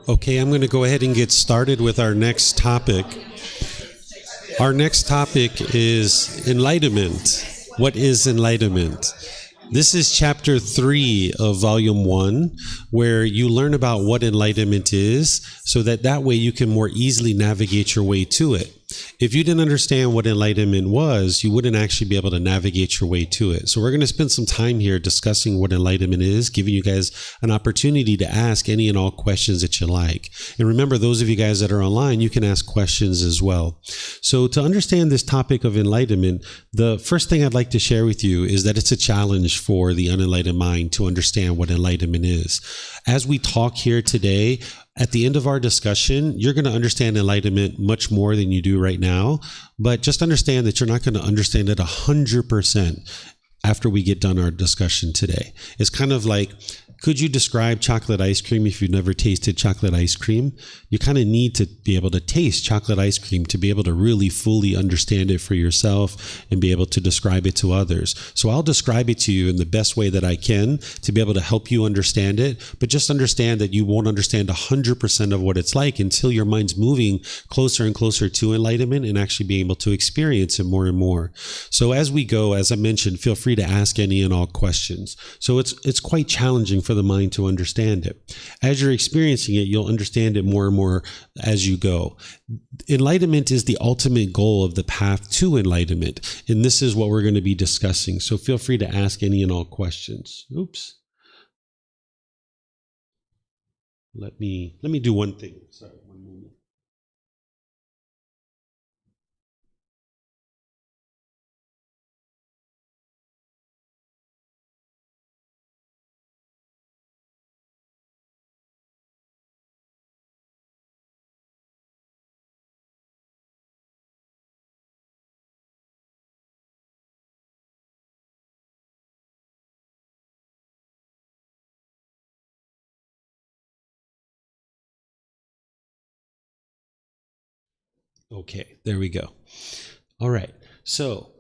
Okay, I'm going to go ahead and get started with our next topic. Our next topic is enlightenment. What is enlightenment? This is chapter 3 of volume 1, where you learn about what enlightenment is, so that way you can more easily navigate your way to it. If you didn't understand what enlightenment was, you wouldn't actually be able to navigate your way to it. So we're going to spend some time here discussing what enlightenment is, giving you guys an opportunity to ask any and all questions that you like. And remember, those of you guys that are online, you can ask questions as well. So to understand this topic of enlightenment, the first thing I'd like to share with you is that it's a challenge for the unenlightened mind to understand what enlightenment is. As we talk here today, at the end of our discussion, you're going to understand enlightenment much more than you do right now, but just understand that you're not going to understand it 100% after we get done our discussion today. It's kind of like, could you describe chocolate ice cream if you've never tasted chocolate ice cream? You kind of need to be able to taste chocolate ice cream to be able to really fully understand it for yourself and be able to describe it to others. So I'll describe it to you in the best way that I can to be able to help you understand it, but just understand that you won't understand 100% of what it's like until your mind's moving closer and closer to enlightenment and actually being able to experience it more and more. So as we go, as I mentioned, feel free to ask any and all questions. So it's quite challenging for the mind to understand it. As you're experiencing it, you'll understand it more and more as you go. Enlightenment is the ultimate goal of the path to enlightenment, and this is what we're going to be discussing. So feel free to ask any and all questions. Oops. Let me do one thing. Sorry, one moment. Okay, there we go. All right. So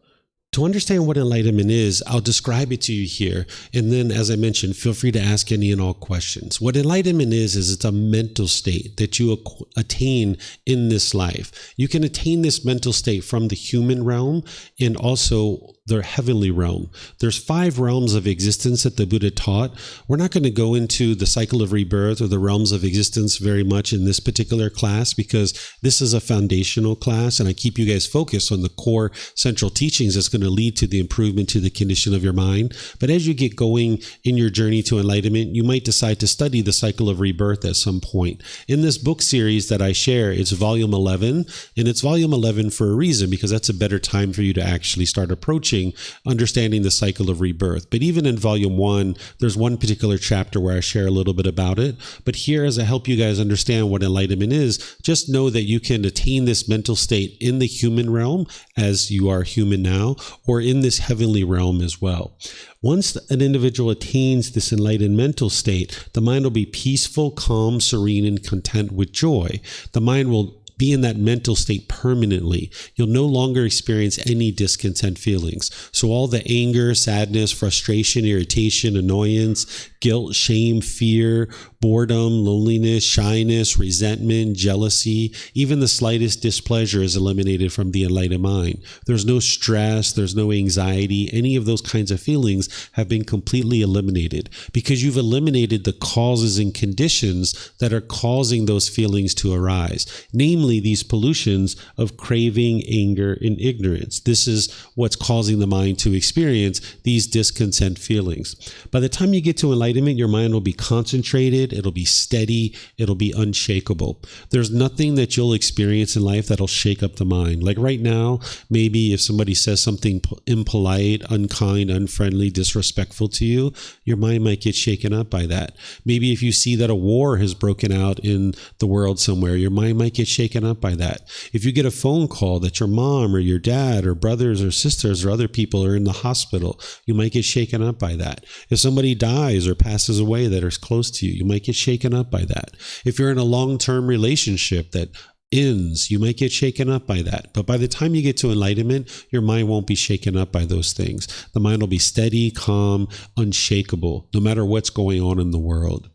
to understand what enlightenment is, I'll describe it to you here. And then, as I mentioned, feel free to ask any and all questions. What enlightenment is it's a mental state that you attain in this life. You can attain this mental state from the human realm and also the heavenly realm. There's 5 realms of existence that the Buddha taught. We're not going to go into the cycle of rebirth or the realms of existence very much in this particular class because this is a foundational class and I keep you guys focused on the core central teachings that's going to lead to the improvement to the condition of your mind. But as you get going in your journey to enlightenment, you might decide to study the cycle of rebirth at some point. In this book series that I share, it's volume 11, and it's volume 11 for a reason because that's a better time for you to actually start approaching understanding the cycle of rebirth. But even in volume 1, there's one particular chapter where I share a little bit about it. But here, as I help you guys understand what enlightenment is, just know that you can attain this mental state in the human realm as you are human now, or in this heavenly realm as well. Once an individual attains this enlightened mental state, the mind will be peaceful, calm, serene, and content with joy. The mind will be in that mental state permanently. You'll no longer experience any discontent feelings. So all the anger, sadness, frustration, irritation, annoyance, guilt, shame, fear, boredom, loneliness, shyness, resentment, jealousy, even the slightest displeasure is eliminated from the enlightened mind. There's no stress, there's no anxiety, any of those kinds of feelings have been completely eliminated because you've eliminated the causes and conditions that are causing those feelings to arise, namely these pollutions of craving, anger, and ignorance. This is what's causing the mind to experience these discontent feelings. By the time you get to enlightenment, your mind will be concentrated, it'll be steady, it'll be unshakable. There's nothing that you'll experience in life that'll shake up the mind. Like right now, maybe if somebody says something impolite, unkind, unfriendly, disrespectful to you, your mind might get shaken up by that. Maybe if you see that a war has broken out in the world somewhere, your mind might get shaken up by that. If you get a phone call that your mom or your dad or brothers or sisters or other people are in the hospital, you might get shaken up by that. If somebody dies or passes away that is close to you, you might get shaken up by that. If you're in a long-term relationship that ends, you might get shaken up by that. But by the time you get to enlightenment, your mind won't be shaken up by those things. The mind will be steady, calm, unshakable, no matter what's going on in the world.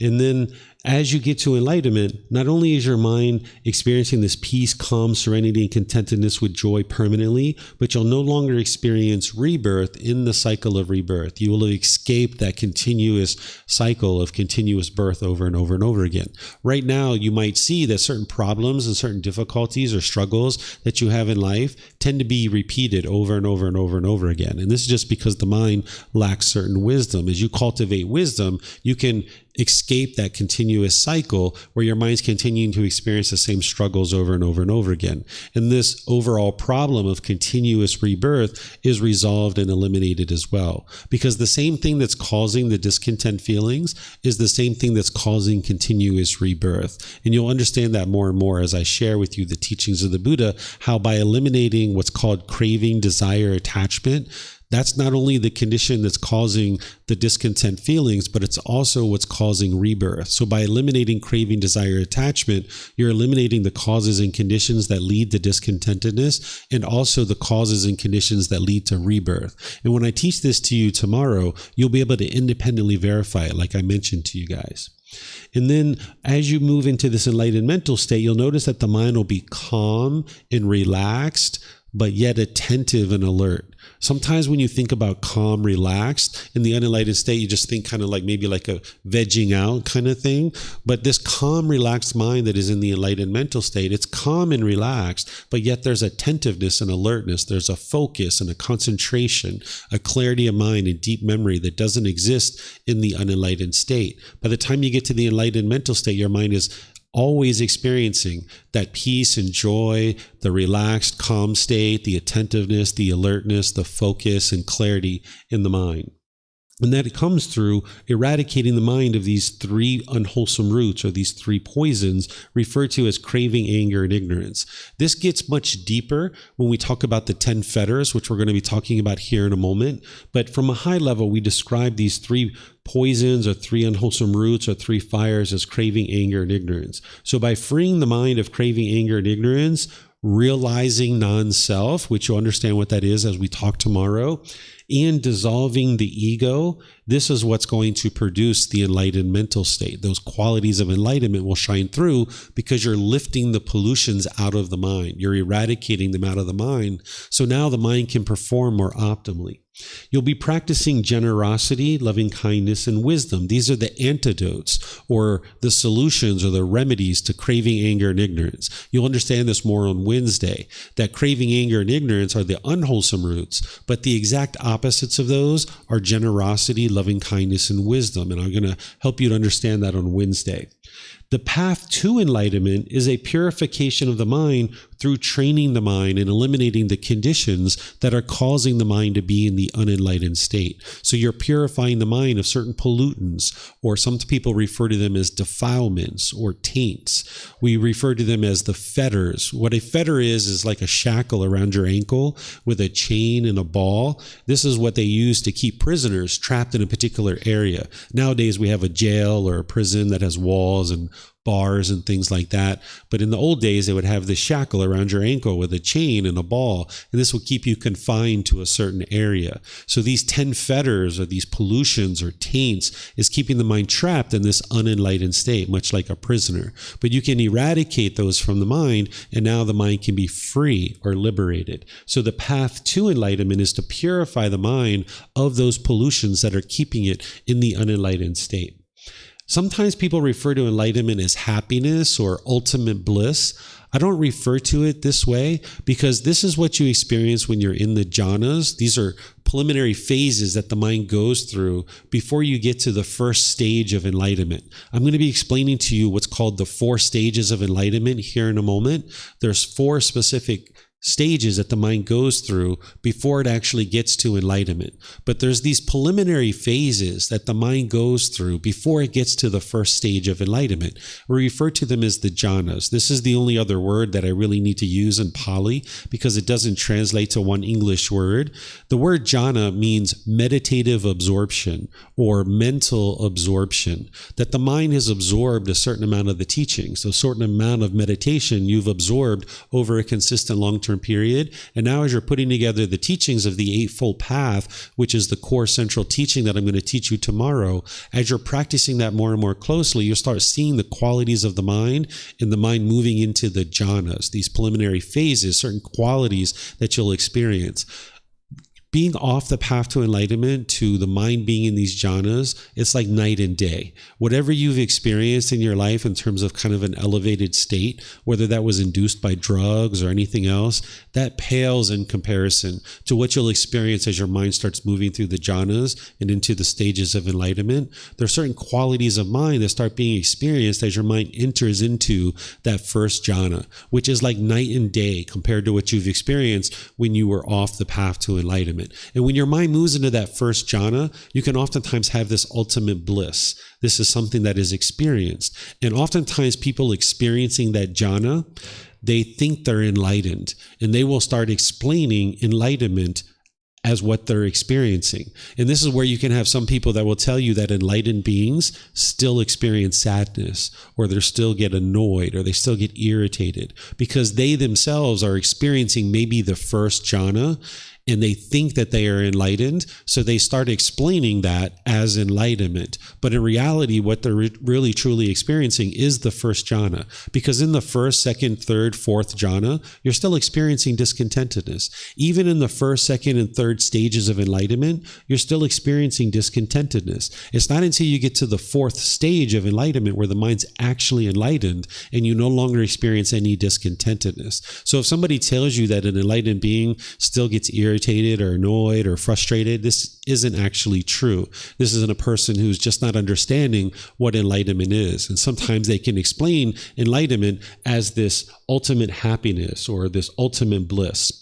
And then As you get to enlightenment, not only is your mind experiencing this peace, calm, serenity, and contentedness with joy permanently, but you'll no longer experience rebirth in the cycle of rebirth. You will have escaped that continuous cycle of continuous birth over and over and over again. Right now, you might see that certain problems and certain difficulties or struggles that you have in life tend to be repeated over and over and over and over again. And this is just because the mind lacks certain wisdom. As you cultivate wisdom, you can escape that continuous cycle where your mind's continuing to experience the same struggles over and over and over again. And this overall problem of continuous rebirth is resolved and eliminated as well. Because the same thing that's causing the discontent feelings is the same thing that's causing continuous rebirth. And you'll understand that more and more as I share with you the teachings of the Buddha, how by eliminating what's called craving, desire, attachment, that's not only the condition that's causing the discontent feelings, but it's also what's causing rebirth. So by eliminating craving, desire, attachment, you're eliminating the causes and conditions that lead to discontentedness and also the causes and conditions that lead to rebirth. And when I teach this to you tomorrow, you'll be able to independently verify it, like I mentioned to you guys. And then as you move into this enlightened mental state, you'll notice that the mind will be calm and relaxed, but yet attentive and alert. Sometimes when you think about calm, relaxed, in the unenlightened state, you just think kind of like maybe like a vegging out kind of thing. But this calm, relaxed mind that is in the enlightened mental state, it's calm and relaxed, but yet there's attentiveness and alertness. There's a focus and a concentration, a clarity of mind and deep memory that doesn't exist in the unenlightened state. By the time you get to the enlightened mental state, your mind is always experiencing that peace and joy, the relaxed, calm state, the attentiveness, the alertness, the focus and clarity in the mind. And that it comes through eradicating the mind of these three unwholesome roots or these three poisons referred to as craving, anger, and ignorance. This gets much deeper when we talk about the 10 fetters, which we're going to be talking about here in a moment. But from a high level, we describe these three poisons or three unwholesome roots or three fires as craving, anger, and ignorance. So by freeing the mind of craving, anger, and ignorance, realizing non-self, which you'll understand what that is as we talk tomorrow, and dissolving the ego, this is what's going to produce the enlightened mental state. Those qualities of enlightenment will shine through because you're lifting the pollutions out of the mind. You're eradicating them out of the mind. So now the mind can perform more optimally. You'll be practicing generosity, loving kindness, and wisdom. These are the antidotes or the solutions or the remedies to craving, anger, and ignorance. You'll understand this more on Wednesday, that craving, anger, and ignorance are the unwholesome roots, but the exact opposites of those are generosity, loving kindness, and wisdom. And I'm going to help you to understand that on Wednesday. The path to enlightenment is a purification of the mind through training the mind and eliminating the conditions that are causing the mind to be in the unenlightened state. So you're purifying the mind of certain pollutants, or some people refer to them as defilements or taints. We refer to them as the fetters. What a fetter is like a shackle around your ankle with a chain and a ball. This is what they use to keep prisoners trapped in a particular area. Nowadays, we have a jail or a prison that has walls and bars and things like that. But in the old days, they would have this shackle around your ankle with a chain and a ball, and this will keep you confined to a certain area. So these 10 fetters or these pollutions or taints is keeping the mind trapped in this unenlightened state, much like a prisoner. But you can eradicate those from the mind, and now the mind can be free or liberated. So the path to enlightenment is to purify the mind of those pollutions that are keeping it in the unenlightened state. Sometimes people refer to enlightenment as happiness or ultimate bliss. I don't refer to it this way because this is what you experience when you're in the jhanas. These are preliminary phases that the mind goes through before you get to the first stage of enlightenment. I'm going to be explaining to you what's called the 4 stages of enlightenment here in a moment. There's 4 specific stages that the mind goes through before it actually gets to enlightenment. But there's these preliminary phases that the mind goes through before it gets to the first stage of enlightenment. We refer to them as the jhanas. This is the only other word that I really need to use in Pali because it doesn't translate to one English word. The word jhana means meditative absorption or mental absorption, that the mind has absorbed a certain amount of the teachings, a certain amount of meditation you've absorbed over a consistent long-term short-term period. And now as you're putting together the teachings of the Eightfold Path, which is the core central teaching that I'm going to teach you tomorrow, as you're practicing that more and more closely, you'll start seeing the qualities of the mind and the mind moving into the jhanas, these preliminary phases, certain qualities that you'll experience. Being off the path to enlightenment, to the mind being in these jhanas, it's like night and day. Whatever you've experienced in your life in terms of kind of an elevated state, whether that was induced by drugs or anything else, that pales in comparison to what you'll experience as your mind starts moving through the jhanas and into the stages of enlightenment. There are certain qualities of mind that start being experienced as your mind enters into that first jhana, which is like night and day compared to what you've experienced when you were off the path to enlightenment. And when your mind moves into that first jhana, you can oftentimes have this ultimate bliss. This is something that is experienced. And oftentimes people experiencing that jhana, they think they're enlightened, and they will start explaining enlightenment as what they're experiencing. And this is where you can have some people that will tell you that enlightened beings still experience sadness, or they still get annoyed, or they still get irritated, because they themselves are experiencing maybe the first jhana, and they think that they are enlightened, so they start explaining that as enlightenment. But in reality, what they're really truly experiencing is the first jhana. Because in the first, second, third, fourth jhana, you're still experiencing discontentedness. Even in the first, second, and third stages of enlightenment, you're still experiencing discontentedness. It's not until you get to the fourth stage of enlightenment where the mind's actually enlightened and you no longer experience any discontentedness. So if somebody tells you that an enlightened being still gets irritated or annoyed or frustrated, this isn't actually true. This isn't a person who's just not understanding what enlightenment is. And sometimes they can explain enlightenment as this ultimate happiness or this ultimate bliss.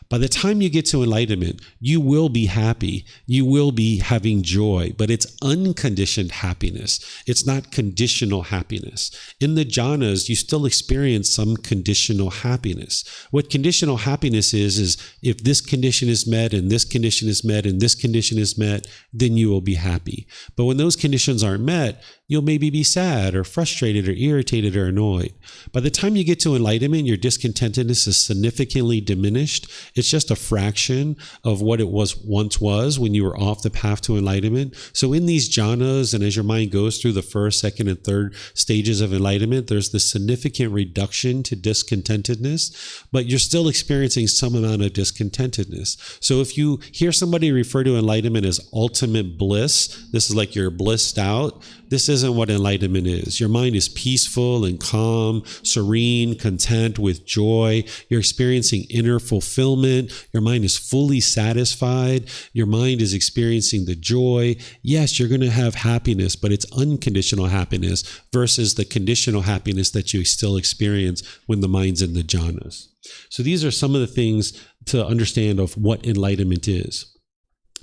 By the time you get to enlightenment, you will be happy. You will be having joy, but it's unconditioned happiness. It's not conditional happiness. In the jhanas, you still experience some conditional happiness. What conditional happiness is if this condition is met and this condition is met and this condition is met, then you will be happy. But when those conditions aren't met, you'll maybe be sad or frustrated or irritated or annoyed. By the time you get to enlightenment, your discontentedness is significantly diminished. It's just a fraction of what it once was when you were off the path to enlightenment. So in these jhanas, and as your mind goes through the first, second, and third stages of enlightenment, there's this significant reduction to discontentedness, but you're still experiencing some amount of discontentedness. So if you hear somebody refer to enlightenment as ultimate bliss, this is like you're blissed out. This isn't what enlightenment is. Your mind is peaceful and calm, serene, content, with joy. You're experiencing inner fulfillment. Your mind is fully satisfied. Your mind is experiencing the joy. Yes, you're going to have happiness, but it's unconditional happiness versus the conditional happiness that you still experience when the mind's in the jhanas. So these are some of the things to understand of what enlightenment is.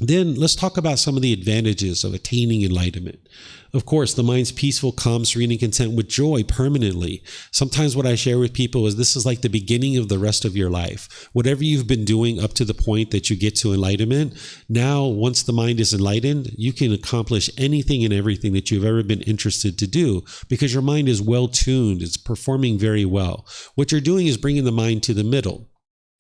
Then let's talk about some of the advantages of attaining enlightenment. Of course, the mind's peaceful, calm, serene, and content with joy permanently. Sometimes what I share with people is this is like the beginning of the rest of your life. Whatever you've been doing up to the point that you get to enlightenment, now once the mind is enlightened, you can accomplish anything and everything that you've ever been interested to do because your mind is well tuned. It's performing very well. What you're doing is bringing the mind to the middle.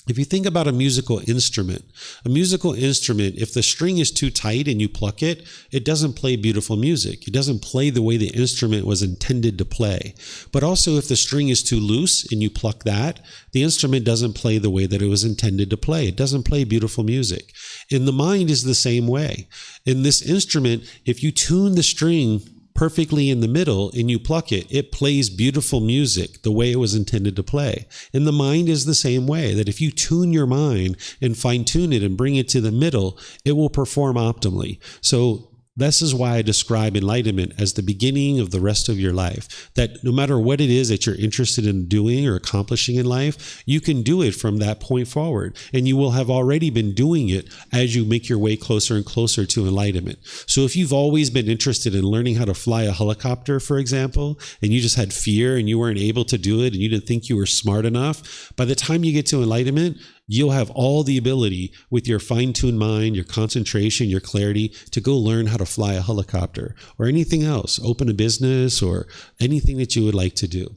If you think about a musical instrument, if the string is too tight and you pluck it, it doesn't play beautiful music. It doesn't play the way the instrument was intended to play. But also if the string is too loose and you pluck that, the instrument doesn't play the way that it was intended to play. It doesn't play beautiful music. And the mind is the same way. In this instrument, if you tune the string perfectly in the middle and you pluck it, it plays beautiful music the way it was intended to play. And the mind is the same way, that if you tune your mind and fine tune it and bring it to the middle, it will perform optimally. So this is why I describe enlightenment as the beginning of the rest of your life, that no matter what it is that you're interested in doing or accomplishing in life, you can do it from that point forward. And you will have already been doing it as you make your way closer and closer to enlightenment. So if you've always been interested in learning how to fly a helicopter, for example, and you just had fear and you weren't able to do it and you didn't think you were smart enough, by the time you get to enlightenment, you'll have all the ability with your fine-tuned mind, your concentration, your clarity to go learn how to fly a helicopter or anything else, open a business or anything that you would like to do.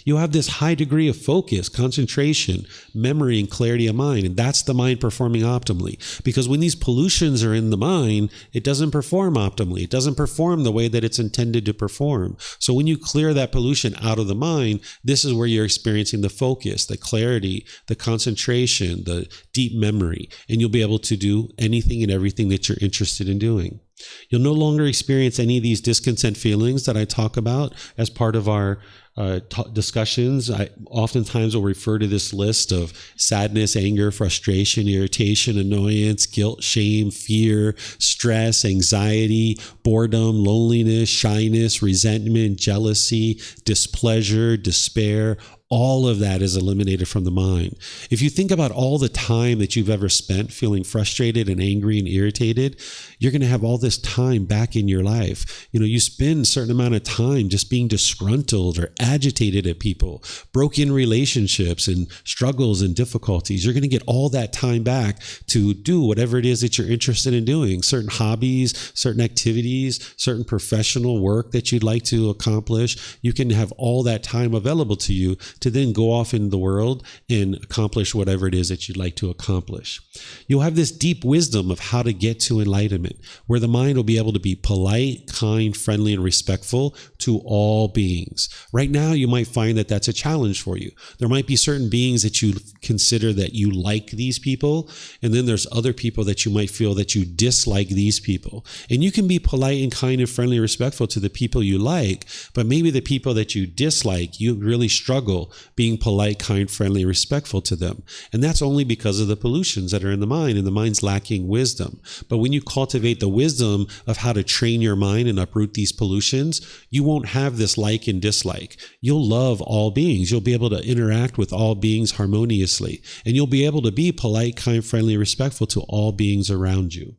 You'll have this high degree of focus, concentration, memory, and clarity of mind. And that's the mind performing optimally. Because when these pollutions are in the mind, it doesn't perform optimally. It doesn't perform the way that it's intended to perform. So when you clear that pollution out of the mind, this is where you're experiencing the focus, the clarity, the concentration, the deep memory, and you'll be able to do anything and everything that you're interested in doing. You'll no longer experience any of these discontent feelings that I talk about as part of our discussions. I oftentimes will refer to this list of sadness, anger, frustration, irritation, annoyance, guilt, shame, fear, stress, anxiety, boredom, loneliness, shyness, resentment, jealousy, displeasure, despair. All of that is eliminated from the mind. If you think about all the time that you've ever spent feeling frustrated and angry and irritated, you're going to have all this time back in your life. You spend a certain amount of time just being disgruntled or agitated at people, broken relationships and struggles and difficulties. You're going to get all that time back to do whatever it is that you're interested in doing, certain hobbies, certain activities, certain professional work that you'd like to accomplish. You can have all that time available to you to then go off in the world and accomplish whatever it is that you'd like to accomplish. You'll have this deep wisdom of how to get to enlightenment, where the mind will be able to be polite, kind, friendly, and respectful to all beings. Right now, you might find that that's a challenge for you. There might be certain beings that you consider that you like these people, and then there's other people that you might feel that you dislike these people. And you can be polite and kind and friendly and respectful to the people you like, but maybe the people that you dislike, you really struggle being polite, kind, friendly, respectful to them. And that's only because of the pollutions that are in the mind, and the mind's lacking wisdom. But when you cultivate the wisdom of how to train your mind and uproot these pollutions, you won't have this like and dislike. You'll love all beings. You'll be able to interact with all beings harmoniously, and you'll be able to be polite, kind, friendly, respectful to all beings around you.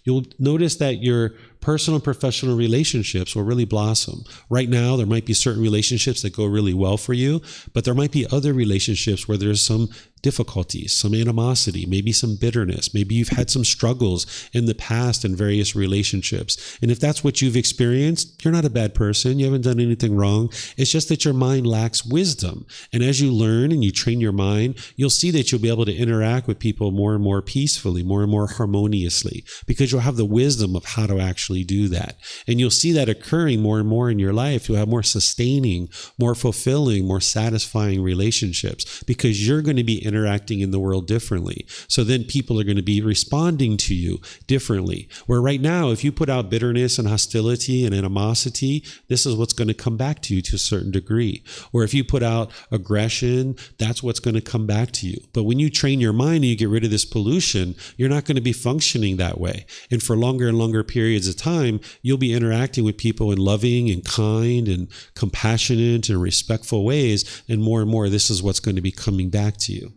You'll notice that your personal and professional relationships will really blossom. Right now, there might be certain relationships that go really well for you, but there might be other relationships where there's some difficulties, some animosity, maybe some bitterness. Maybe you've had some struggles in the past in various relationships. And if that's what you've experienced, you're not a bad person. You haven't done anything wrong. It's just that your mind lacks wisdom. And as you learn and you train your mind, you'll see that you'll be able to interact with people more and more peacefully, more and more harmoniously, because you'll have the wisdom of how to actually do that. And you'll see that occurring more and more in your life. You'll have more sustaining, more fulfilling, more satisfying relationships, because you're going to be interacting in the world differently. So then people are going to be responding to you differently. Where right now, if you put out bitterness and hostility and animosity, this is what's going to come back to you to a certain degree. Or if you put out aggression, that's what's going to come back to you. But when you train your mind and you get rid of this pollution, you're not going to be functioning that way. And for longer and longer periods of time, you'll be interacting with people in loving and kind and compassionate and respectful ways. And more, this is what's going to be coming back to you.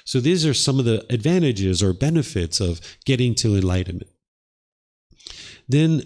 So these are some of the advantages or benefits of getting to enlightenment. Then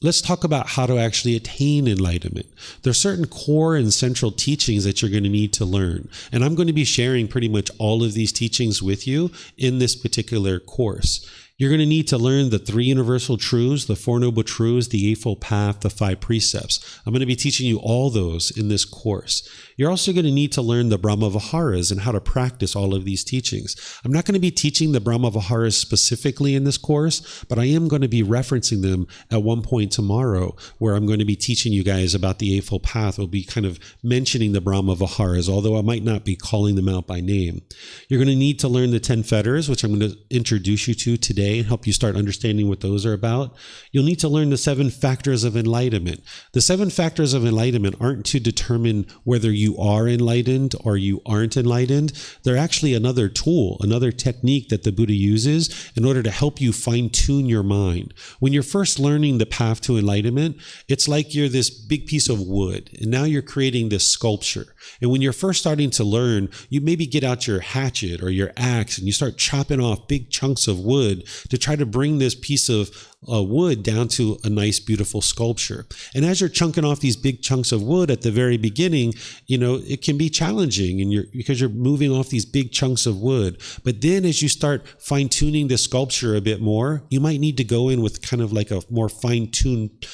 let's talk about how to actually attain enlightenment. There are certain core and central teachings that you're going to need to learn. And I'm going to be sharing pretty much all of these teachings with you in this particular course. You're going to need to learn the 3 universal truths, the 4 noble truths, the Eightfold Path, the 5 precepts. I'm going to be teaching you all those in this course. You're also going to need to learn the Brahma Viharas and how to practice all of these teachings. I'm not going to be teaching the Brahma Viharas specifically in this course, but I am going to be referencing them at one point tomorrow, where I'm going to be teaching you guys about the Eightfold Path. We'll be kind of mentioning the Brahma Viharas, although I might not be calling them out by name. You're going to need to learn the 10 fetters, which I'm going to introduce you to today and help you start understanding what those are about. You'll need to learn the 7 factors of enlightenment. The 7 factors of enlightenment aren't to determine whether you are enlightened or you aren't enlightened. They're actually another tool, another technique that the Buddha uses in order to help you fine-tune your mind. When you're first learning the path to enlightenment, it's like you're this big piece of wood, and now you're creating this sculpture. And when you're first starting to learn, you maybe get out your hatchet or your axe and you start chopping off big chunks of wood to try to bring this piece of wood down to a nice, beautiful sculpture. And as you're chunking off these big chunks of wood at the very beginning, it can be challenging because you're moving off these big chunks of wood. But then as you start fine-tuning the sculpture a bit more, you might need to go in with kind of like a more fine-tuned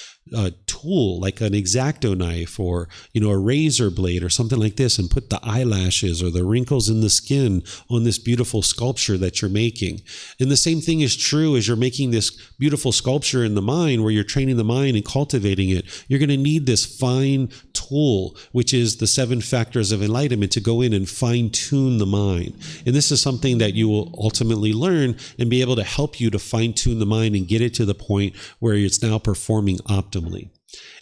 tool like an X-Acto knife or, a razor blade or something like this and put the eyelashes or the wrinkles in the skin on this beautiful sculpture that you're making. And the same thing is true as you're making this beautiful sculpture in the mind, where you're training the mind and cultivating it. You're going to need this fine tool, which is the 7 factors of enlightenment, to go in and fine tune the mind. And this is something that you will ultimately learn and be able to help you to fine tune the mind and get it to the point where it's now performing optimally.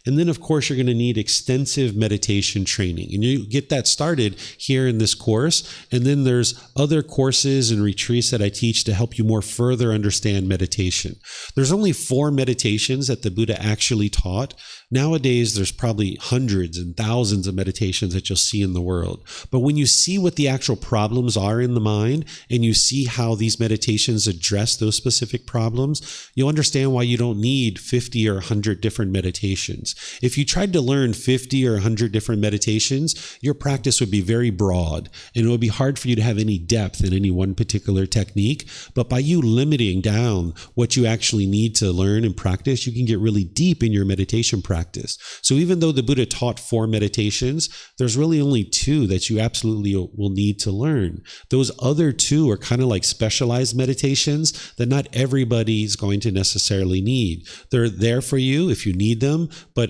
And then, of course, you're going to need extensive meditation training. And you get that started here in this course. And then there's other courses and retreats that I teach to help you more further understand meditation. There's only 4 meditations that the Buddha actually taught. Nowadays, there's probably hundreds and thousands of meditations that you'll see in the world. But when you see what the actual problems are in the mind, and you see how these meditations address those specific problems, you'll understand why you don't need 50 or 100 different meditations. If you tried to learn 50 or 100 different meditations, your practice would be very broad, and it would be hard for you to have any depth in any one particular technique. But by you limiting down what you actually need to learn and practice, you can get really deep in your meditation practice. So even though the Buddha taught 4 meditations, there's really only 2 that you absolutely will need to learn. Those other 2 are kind of like specialized meditations that not everybody's going to necessarily need. They're there for you if you need them, but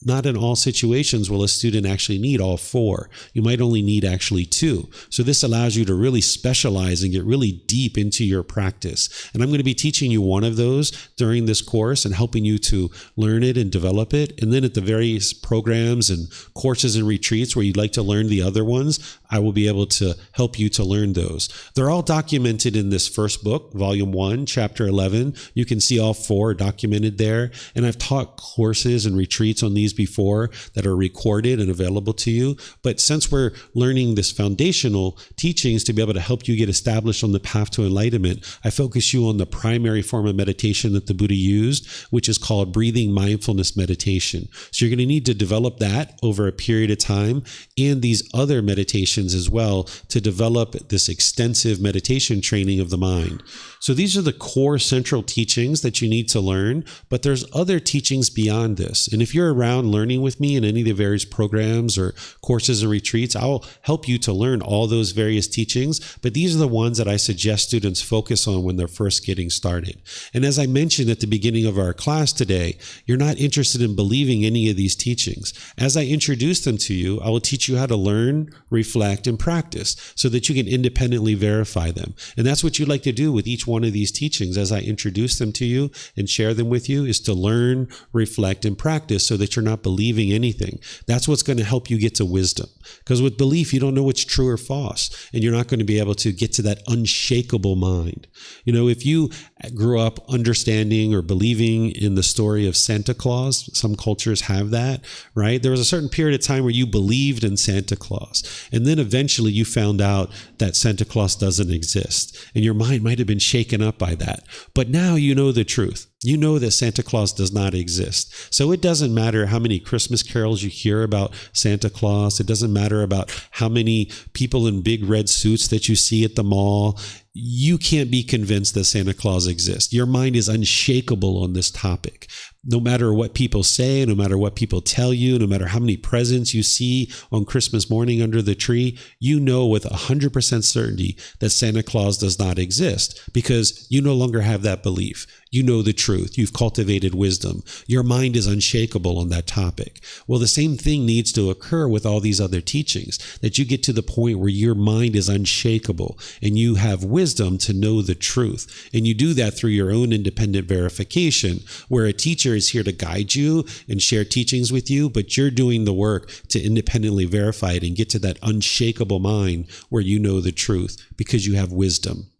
not in all situations will a student actually need all 4. You might only need actually 2. So this allows you to really specialize and get really deep into your practice. And I'm going to be teaching you one of those during this course and helping you to learn it and develop it. And then at the various programs and courses and retreats where you'd like to learn the other ones, I will be able to help you to learn those. They're all documented in this first book, Volume 1, Chapter 11. You can see all 4 documented there. And I've taught courses and retreats on these before that are recorded and available to you. But since we're learning this foundational teachings to be able to help you get established on the path to enlightenment, I focus you on the primary form of meditation that the Buddha used, which is called breathing mindfulness meditation. So you're going to need to develop that over a period of time, and these other meditations as well, to develop this extensive meditation training of the mind. So these are the core central teachings that you need to learn, but there's other teachings beyond this. And if you're around learning with me in any of the various programs or courses or retreats, I'll help you to learn all those various teachings, but these are the ones that I suggest students focus on when they're first getting started. And as I mentioned at the beginning of our class today, you're not interested in believing any of these teachings. As I introduce them to you, I will teach you how to learn, reflect, and practice so that you can independently verify them. And that's what you'd like to do with each one of these teachings as I introduce them to you and share them with you, is to learn, reflect, and practice so that you're not believing anything. That's what's going to help you get to wisdom. Because with belief, you don't know what's true or false, and you're not going to be able to get to that unshakable mind. If you grew up understanding or believing in the story of Santa Claus, some cultures have that, right? There was a certain period of time where you believed in Santa Claus, and then eventually you found out that Santa Claus doesn't exist, and your mind might have been shaken up by that. But now you know the truth. You know that Santa Claus does not exist. So it doesn't matter how many Christmas carols you hear about Santa Claus. It doesn't matter about how many people in big red suits that you see at the mall. You can't be convinced that Santa Claus exists. Your mind is unshakable on this topic. No matter what people say, no matter what people tell you, no matter how many presents you see on Christmas morning under the tree, you know with 100% certainty that Santa Claus does not exist, because you no longer have that belief. You know the truth. You've cultivated wisdom. Your mind is unshakable on that topic. Well, the same thing needs to occur with all these other teachings, that you get to the point where your mind is unshakable and you have wisdom to know the truth. And you do that through your own independent verification, where a teacher is here to guide you and share teachings with you, but you're doing the work to independently verify it and get to that unshakable mind where you know the truth because you have wisdom.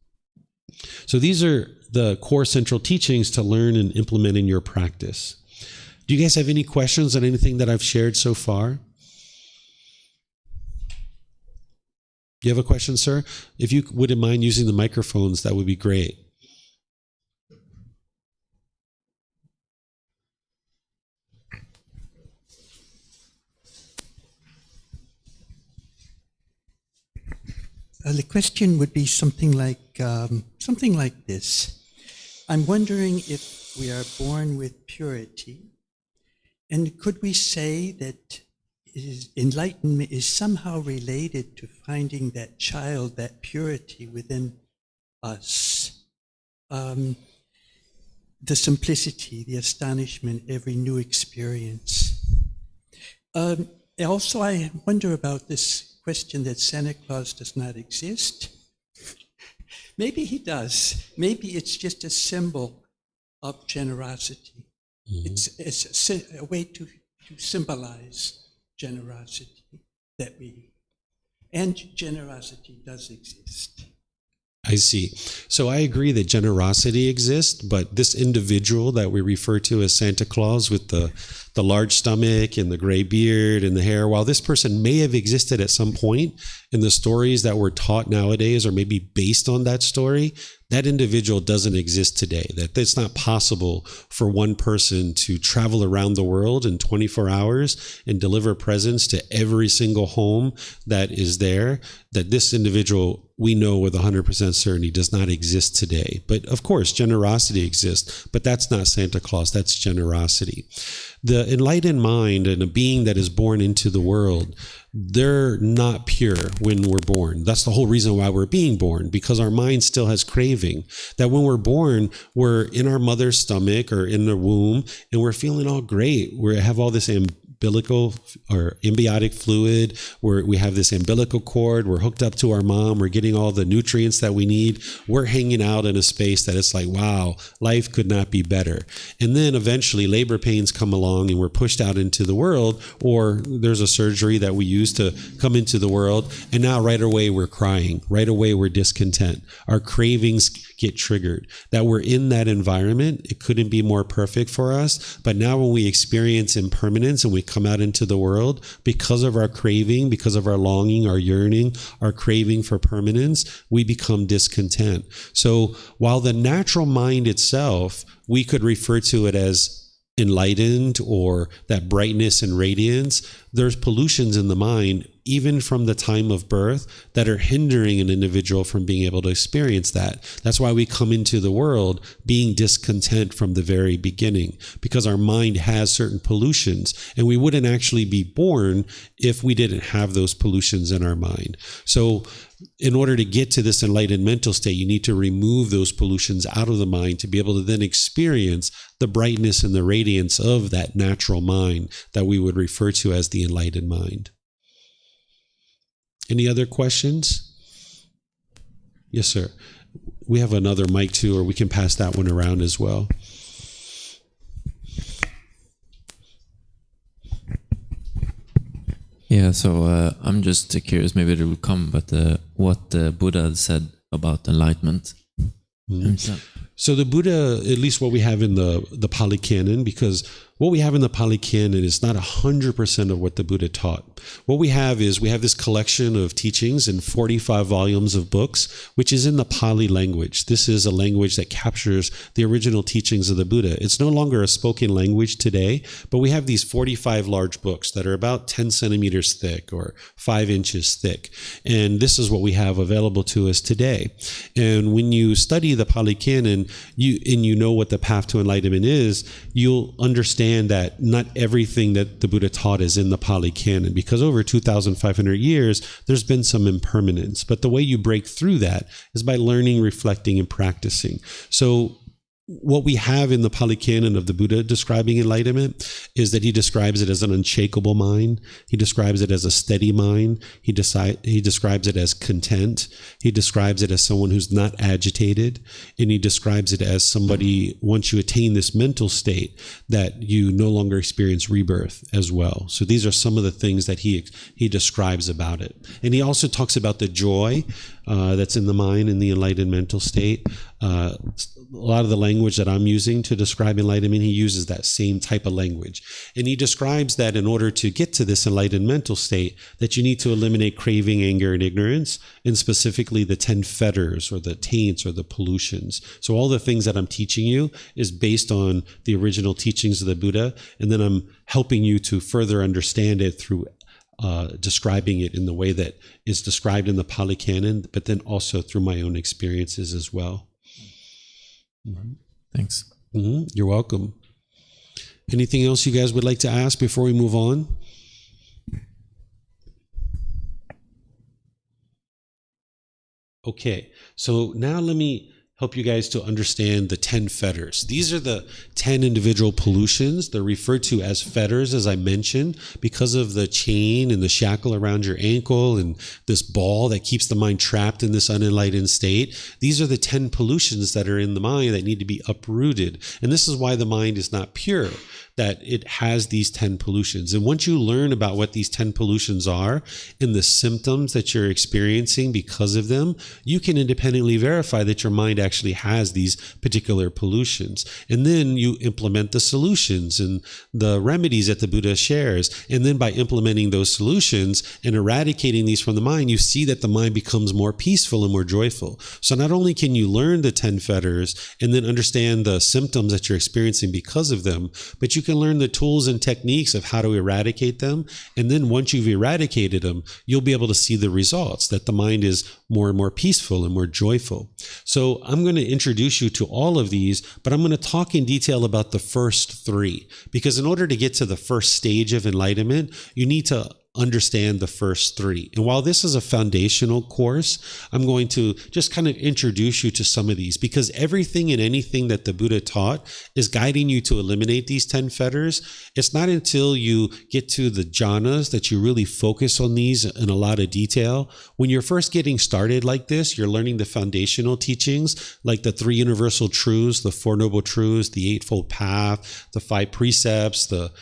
So these are the core central teachings to learn and implement in your practice. Do you guys have any questions on anything that I've shared so far? Do you have a question, sir? If you wouldn't mind using the microphones, that would be great. The question would be something like this. I'm wondering if we are born with purity, And could we say that enlightenment is somehow related to finding that child, that purity within us? The simplicity, the astonishment, every new experience. Also, I wonder about this question that Santa Claus does not exist. Maybe he does. Maybe it's just a symbol of generosity. Mm-hmm. It's a way to symbolize generosity and generosity does exist. I see. So I agree that generosity exists, but this individual that we refer to as Santa Claus with the large stomach and the gray beard and the hair, while this person may have existed at some point in the stories that we're taught nowadays, or maybe based on that story, that individual doesn't exist today. That it's not possible for one person to travel around the world in 24 hours and deliver presents to every single home that is there. That this individual, we know with 100% certainty, does not exist today. But of course, generosity exists, but that's not Santa Claus, that's generosity. The enlightened mind and a being that is born into the world, they're not pure when we're born. That's the whole reason why we're being born, because our mind still has craving. That when we're born, we're in our mother's stomach or in the womb, and we're feeling all great. We have all this umbilical or embiotic fluid, where we have this umbilical cord, we're hooked up to our mom, we're getting all the nutrients that we need, we're hanging out in a space that it's like, wow, life could not be better. And then eventually labor pains come along and we're pushed out into the world, or there's a surgery that we use to come into the world, and now right away we're crying, right away we're discontent, our cravings get triggered. That we're in that environment, it couldn't be more perfect for us, but now when we experience impermanence and we come out into the world, because of our craving, because of our longing, our yearning, our craving for permanence, we become discontent. So while the natural mind itself, we could refer to it as enlightened or that brightness and radiance, there's pollutions in the mind, even from the time of birth, that are hindering an individual from being able to experience that. That's why we come into the world being discontent from the very beginning, because our mind has certain pollutions, and we wouldn't actually be born if we didn't have those pollutions in our mind. So in order to get to this enlightened mental state, you need to remove those pollutions out of the mind to be able to then experience the brightness and the radiance of that natural mind that we would refer to as the enlightened mind. Any other questions? Yes, sir. We have another mic too, or we can pass that one around as well. Yeah, so I'm just curious, maybe it will come, but what the Buddha said about enlightenment himself. So the Buddha, at least what we have in the Pali Canon, because what we have in the Pali Canon is not 100% of what the Buddha taught. What we have is we have this collection of teachings in 45 volumes of books, which is in the Pali language. This is a language that captures the original teachings of the Buddha. It's no longer a spoken language today, but we have these 45 large books that are about 10 centimeters thick or 5 inches thick. And this is what we have available to us today. And when you study the Pali Canon, you know what the path to enlightenment is, you'll understand that not everything that the Buddha taught is in the Pali Canon, because over 2,500 years, there's been some impermanence. But the way you break through that is by learning, reflecting, and practicing. So what we have in the Pali Canon of the Buddha describing enlightenment is that he describes it as an unshakable mind. He describes it as a steady mind. He describes it as content. He describes it as someone who's not agitated. And he describes it as somebody, once you attain this mental state, that you no longer experience rebirth as well. So these are some of the things that he describes about it. And he also talks about the joy that's in the mind in the enlightened mental state. A lot of the language that I'm using to describe enlightenment, he uses that same type of language. And he describes that in order to get to this enlightened mental state, that you need to eliminate craving, anger, and ignorance, and specifically the 10 fetters or the taints or the pollutions. So all the things that I'm teaching you is based on the original teachings of the Buddha, and then I'm helping you to further understand it through describing it in the way that is described in the Pali Canon, but then also through my own experiences as well. Thanks. You're welcome. Anything else you guys would like to ask before we move on? Okay, so now let me help you guys to understand the 10 fetters. These are the 10 individual pollutions. They're referred to as fetters, as I mentioned, because of the chain and the shackle around your ankle and this ball that keeps the mind trapped in this unenlightened state. These are the 10 pollutions that are in the mind that need to be uprooted. And this is why the mind is not pure, that it has these 10 pollutions. And once you learn about what these 10 pollutions are and the symptoms that you're experiencing because of them, you can independently verify that your mind actually has these particular pollutions. And then you implement the solutions and the remedies that the Buddha shares. And then by implementing those solutions and eradicating these from the mind, you see that the mind becomes more peaceful and more joyful. So not only can you learn the 10 fetters and then understand the symptoms that you're experiencing because of them, but you can learn the tools and techniques of how to eradicate them. And then once you've eradicated them, you'll be able to see the results, that the mind is more and more peaceful and more joyful. So I'm going to introduce you to all of these, but I'm going to talk in detail about the first 3, because in order to get to the first stage of enlightenment, you need to understand the first 3. And while this is a foundational course, I'm going to just kind of introduce you to some of these, because everything and anything that the Buddha taught is guiding you to eliminate these 10 fetters. It's not until you get to the jhanas that you really focus on these in a lot of detail. When you're first getting started like this, you're learning the foundational teachings, like the 3 universal truths, the 4 noble truths, the Eightfold Path, the 5 precepts, the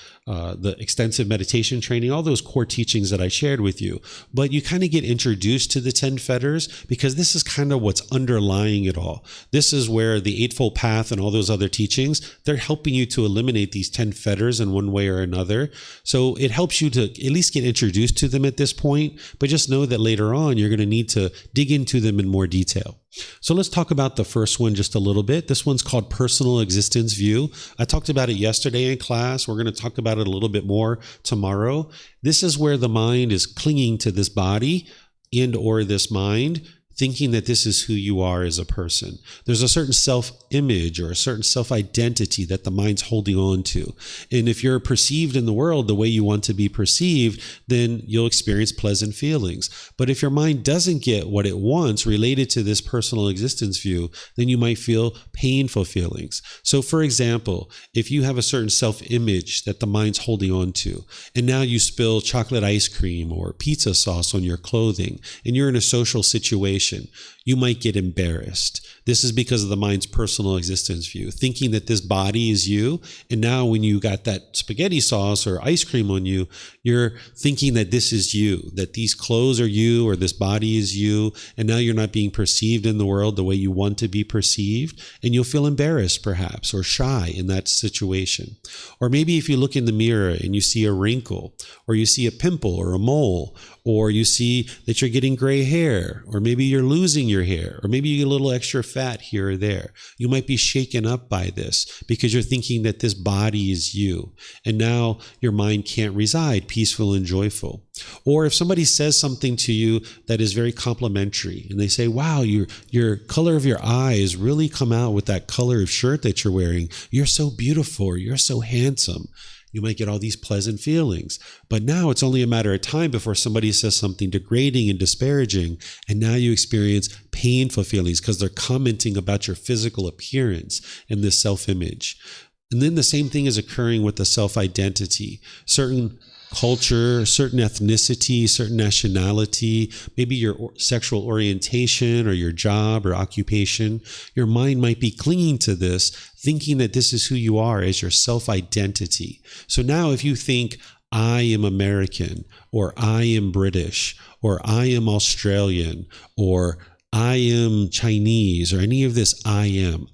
extensive meditation training, all those core teachings that I shared with you. But you kind of get introduced to the 10 fetters because this is kind of what's underlying it all. This is where the Eightfold Path and all those other teachings, they're helping you to eliminate these 10 fetters in one way or another. So it helps you to at least get introduced to them at this point, but just know that later on, you're going to need to dig into them in more detail. So let's talk about the first one just a little bit. This one's called personal existence view. I talked about it yesterday in class. We're going to talk about it a little bit more tomorrow. This is where the mind is clinging to this body and or this mind, thinking that this is who you are as a person. There's a certain self-image or a certain self-identity that the mind's holding on to. And if you're perceived in the world the way you want to be perceived, then you'll experience pleasant feelings. But if your mind doesn't get what it wants related to this personal existence view, then you might feel painful feelings. So for example, if you have a certain self-image that the mind's holding on to, and now you spill chocolate ice cream or pizza sauce on your clothing, and you're in a social situation, you might get embarrassed. This is because of the mind's personal existence view, thinking that this body is you. And now when you got that spaghetti sauce or ice cream on you, you're thinking that this is you, that these clothes are you or this body is you. And now you're not being perceived in the world the way you want to be perceived. And you'll feel embarrassed perhaps or shy in that situation. Or maybe if you look in the mirror and you see a wrinkle or you see a pimple or a mole, or you see that you're getting gray hair, or maybe you're losing your hair, or maybe you get a little extra fat here or there. You might be shaken up by this because you're thinking that this body is you. And now your mind can't reside peaceful and joyful. Or if somebody says something to you that is very complimentary, and they say, wow, your color of your eyes really come out with that color of shirt that you're wearing. You're so beautiful, or you're so handsome. You might get all these pleasant feelings. But now it's only a matter of time before somebody says something degrading and disparaging, and now you experience painful feelings because they're commenting about your physical appearance and this self-image. And then the same thing is occurring with the self-identity. Certain culture, certain ethnicity, certain nationality, maybe your sexual orientation or your job or occupation, your mind might be clinging to this, thinking that this is who you are as your self-identity. So now if you think, I am American, or I am British, or I am Australian, or I am Chinese, or any of this I am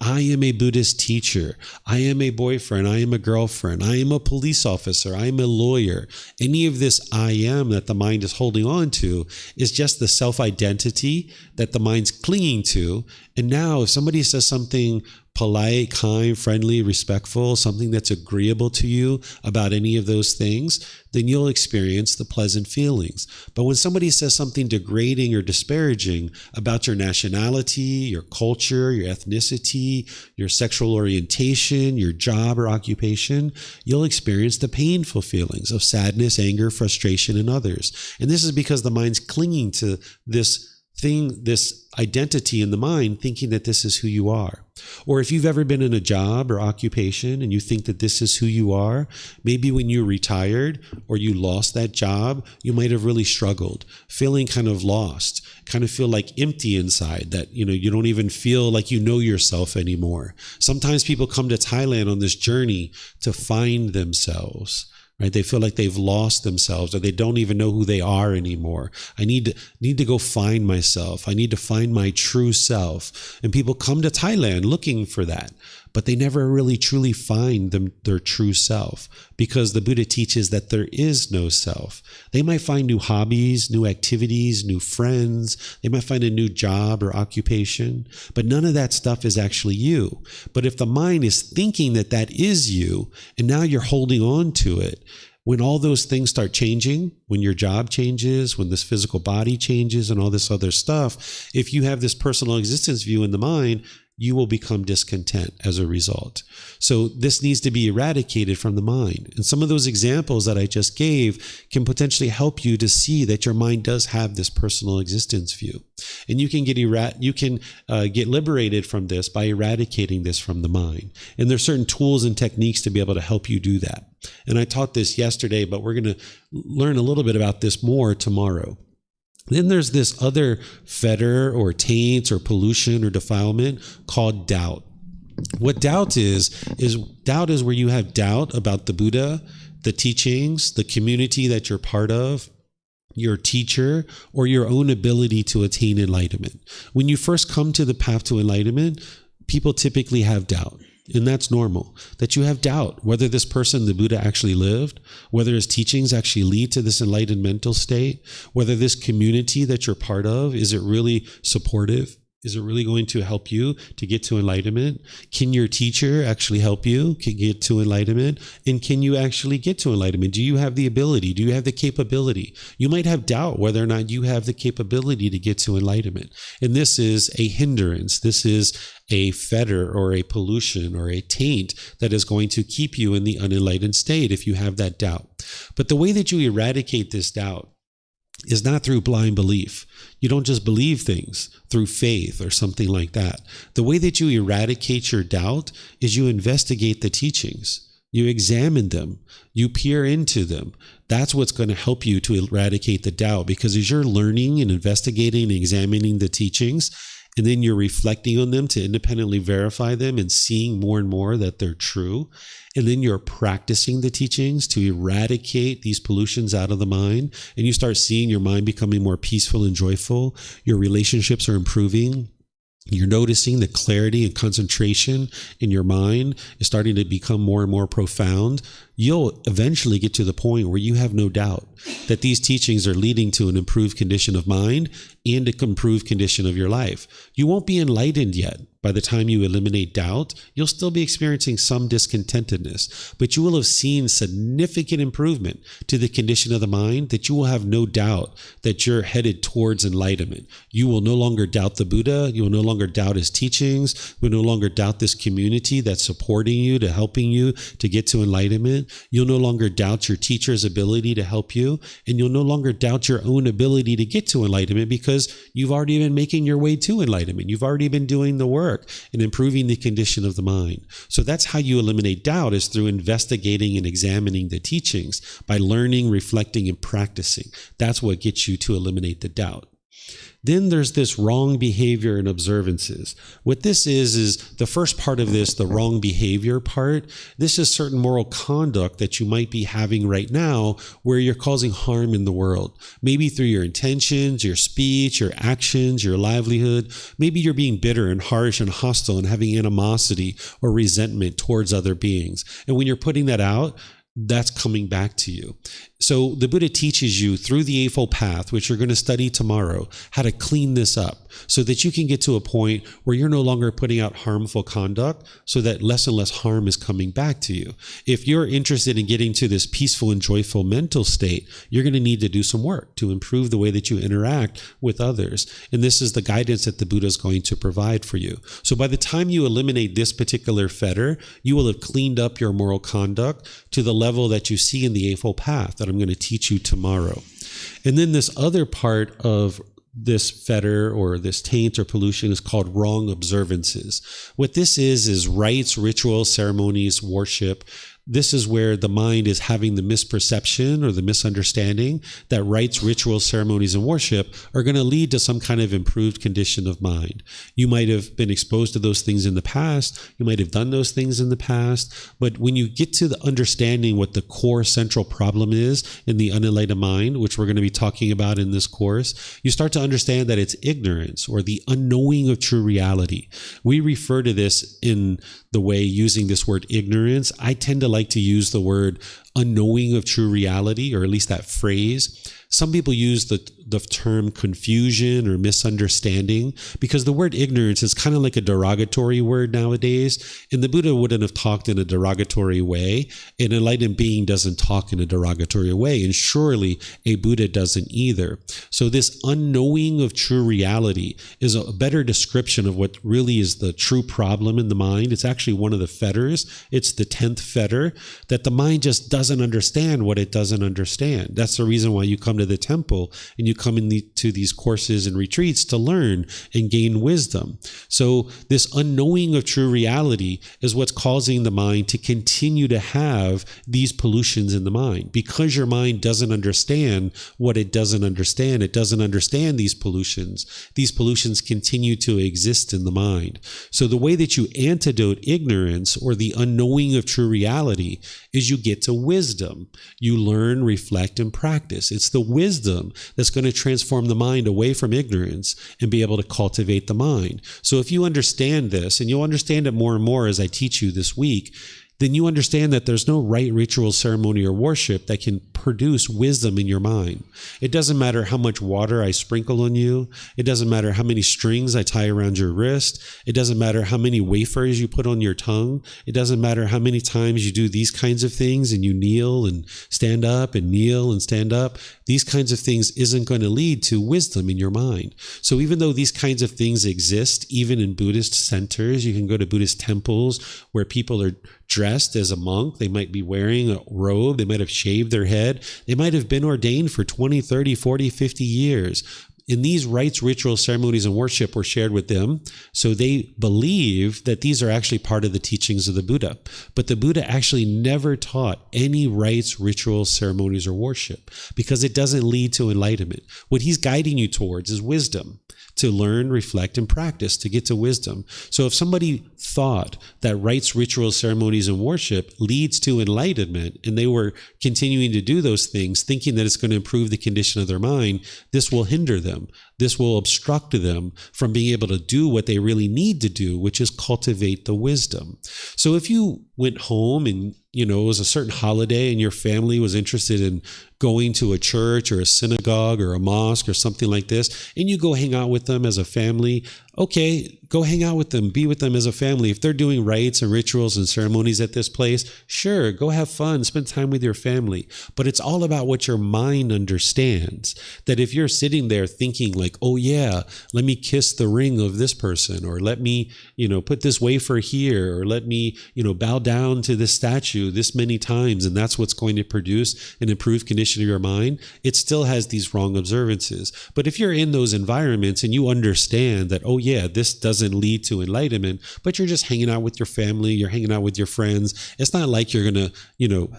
a Buddhist teacher, I am a boyfriend, I am a girlfriend, I am a police officer, I am a lawyer. Any of this I am that the mind is holding on to is just the self-identity that the mind's clinging to. And now if somebody says something polite, kind, friendly, respectful, something that's agreeable to you about any of those things, then you'll experience the pleasant feelings. But when somebody says something degrading or disparaging about your nationality, your culture, your ethnicity, your sexual orientation, your job or occupation, you'll experience the painful feelings of sadness, anger, frustration, and others. And this is because the mind's clinging to this thing, this identity in the mind, thinking that this is who you are. Or if you've ever been in a job or occupation and you think that this is who you are, maybe when you retired or you lost that job, you might have really struggled, feeling kind of lost, kind of feel like empty inside, that, you don't even feel like you know yourself anymore. Sometimes people come to Thailand on this journey to find themselves. Right? They feel like they've lost themselves, or they don't even know who they are anymore. I need to go find myself. I need to find my true self. And people come to Thailand looking for that, but they never really truly find their true self, because the Buddha teaches that there is no self. They might find new hobbies, new activities, new friends. They might find a new job or occupation, but none of that stuff is actually you. But if the mind is thinking that that is you, and now you're holding on to it, when all those things start changing, when your job changes, when this physical body changes and all this other stuff, if you have this personal existence view in the mind, you will become discontent as a result. So this needs to be eradicated from the mind. And some of those examples that I just gave can potentially help you to see that your mind does have this personal existence view. And you can get liberated from this by eradicating this from the mind. And there's certain tools and techniques to be able to help you do that. And I taught this yesterday, but we're going to learn a little bit about this more tomorrow. Then there's this other fetter or taint or pollution or defilement called doubt. What doubt is where you have doubt about the Buddha, the teachings, the community that you're part of, your teacher, or your own ability to attain enlightenment. When you first come to the path to enlightenment, people typically have doubt. And that's normal, that you have doubt whether this person, the Buddha, actually lived, whether his teachings actually lead to this enlightened mental state, whether this community that you're part of, is it really supportive? Is it really going to help you to get to enlightenment? Can your teacher actually help you to get to enlightenment? And can you actually get to enlightenment? Do you have the ability? Do you have the capability? You might have doubt whether or not you have the capability to get to enlightenment. And this is a hindrance. This is a fetter or a pollution or a taint that is going to keep you in the unenlightened state if you have that doubt. But the way that you eradicate this doubt is not through blind belief. You don't just believe things through faith or something like that. The way that you eradicate your doubt is you investigate the teachings. You examine them. You peer into them. That's what's going to help you to eradicate the doubt, because as you're learning and investigating and examining the teachings, and then you're reflecting on them to independently verify them and seeing more and more that they're true. And then you're practicing the teachings to eradicate these pollutions out of the mind. And you start seeing your mind becoming more peaceful and joyful. Your relationships are improving. You're noticing the clarity and concentration in your mind is starting to become more and more profound. You'll eventually get to the point where you have no doubt that these teachings are leading to an improved condition of mind and an improved condition of your life. You won't be enlightened yet. By the time you eliminate doubt, you'll still be experiencing some discontentedness, but you will have seen significant improvement to the condition of the mind that you will have no doubt that you're headed towards enlightenment. You will no longer doubt the Buddha. You will no longer doubt his teachings. You will no longer doubt this community that's supporting you, to helping you to get to enlightenment. You'll no longer doubt your teacher's ability to help you, and you'll no longer doubt your own ability to get to enlightenment, because you've already been making your way to enlightenment. You've already been doing the work and improving the condition of the mind. So that's how you eliminate doubt, is through investigating and examining the teachings, by learning, reflecting, and practicing. That's what gets you to eliminate the doubt. Then there's this wrong behavior and observances. What this is the first part of this, the wrong behavior part. This is certain moral conduct that you might be having right now where you're causing harm in the world. Maybe through your intentions, your speech, your actions, your livelihood. Maybe you're being bitter and harsh and hostile and having animosity or resentment towards other beings. And when you're putting that out, that's coming back to you. So the Buddha teaches you through the Eightfold Path, which you're going to study tomorrow, how to clean this up so that you can get to a point where you're no longer putting out harmful conduct, so that less and less harm is coming back to you. If you're interested in getting to this peaceful and joyful mental state, you're going to need to do some work to improve the way that you interact with others. And this is the guidance that the Buddha is going to provide for you. So by the time you eliminate this particular fetter, you will have cleaned up your moral conduct to the level that you see in the Eightfold Path that I'm going to teach you tomorrow. And then this other part of this fetter or this taint or pollution is called wrong observances. What this is rites, rituals, ceremonies, worship. This is where the mind is having the misperception or the misunderstanding that rites, rituals, ceremonies, and worship are going to lead to some kind of improved condition of mind. You might have been exposed to those things in the past. You might have done those things in the past. But when you get to the understanding what the core central problem is in the unenlightened mind, which we're going to be talking about in this course, you start to understand that it's ignorance or the unknowing of true reality. We refer to this in the way using this word ignorance. I tend to like to use the word unknowing of true reality, or at least that phrase. Some people use the term confusion or misunderstanding because the word ignorance is kind of like a derogatory word nowadays. And the Buddha wouldn't have talked in a derogatory way. An enlightened being doesn't talk in a derogatory way. And surely a Buddha doesn't either. So this unknowing of true reality is a better description of what really is the true problem in the mind. It's actually one of the fetters. It's the 10th fetter, that the mind just doesn't understand what it doesn't understand. That's the reason why you come to the temple and you come into these courses and retreats to learn and gain wisdom. So this unknowing of true reality is what's causing the mind to continue to have these pollutions in the mind. Because your mind doesn't understand what it doesn't understand, it doesn't understand these pollutions. These pollutions continue to exist in the mind. So the way that you antidote ignorance or the unknowing of true reality is you get to wisdom. You learn, reflect, and practice. It's the wisdom that's going to transform the mind away from ignorance and be able to cultivate the mind. So if you understand this, and you'll understand it more and more as I teach you this week, then you understand that there's no rite, ritual, ceremony, or worship that can produce wisdom in your mind. It doesn't matter how much water I sprinkle on you. It doesn't matter how many strings I tie around your wrist. It doesn't matter how many wafers you put on your tongue. It doesn't matter how many times you do these kinds of things and you kneel and stand up and kneel and stand up. These kinds of things isn't going to lead to wisdom in your mind. So even though these kinds of things exist, even in Buddhist centers, you can go to Buddhist temples where people are dressed as a monk. They might be wearing a robe. They might have shaved their head. They might have been ordained for 20, 30, 40, 50 years. And these rites, rituals, ceremonies, and worship were shared with them. So they believe that these are actually part of the teachings of the Buddha. But the Buddha actually never taught any rites, rituals, ceremonies, or worship because it doesn't lead to enlightenment. What he's guiding you towards is wisdom, to learn, reflect, and practice to get to wisdom. So if somebody thought that rites, rituals, ceremonies, and worship leads to enlightenment, and they were continuing to do those things, thinking that it's going to improve the condition of their mind, this will hinder them. This will obstruct them from being able to do what they really need to do, which is cultivate the wisdom. So if you went home and, it was a certain holiday and your family was interested in going to a church or a synagogue or a mosque or something like this, and you go hang out with them as a family, okay, go hang out with them, be with them as a family. If they're doing rites and rituals and ceremonies at this place, sure, go have fun, spend time with your family. But it's all about what your mind understands. That if you're sitting there thinking like, oh yeah, let me kiss the ring of this person, or let me, put this wafer here, or let me, bow down to this statue this many times, and that's what's going to produce an improved condition of your mind, it still has these wrong observances. But if you're in those environments and you understand that, oh yeah, this doesn't lead to enlightenment, but you're just hanging out with your family, you're hanging out with your friends, it's not like you're going to,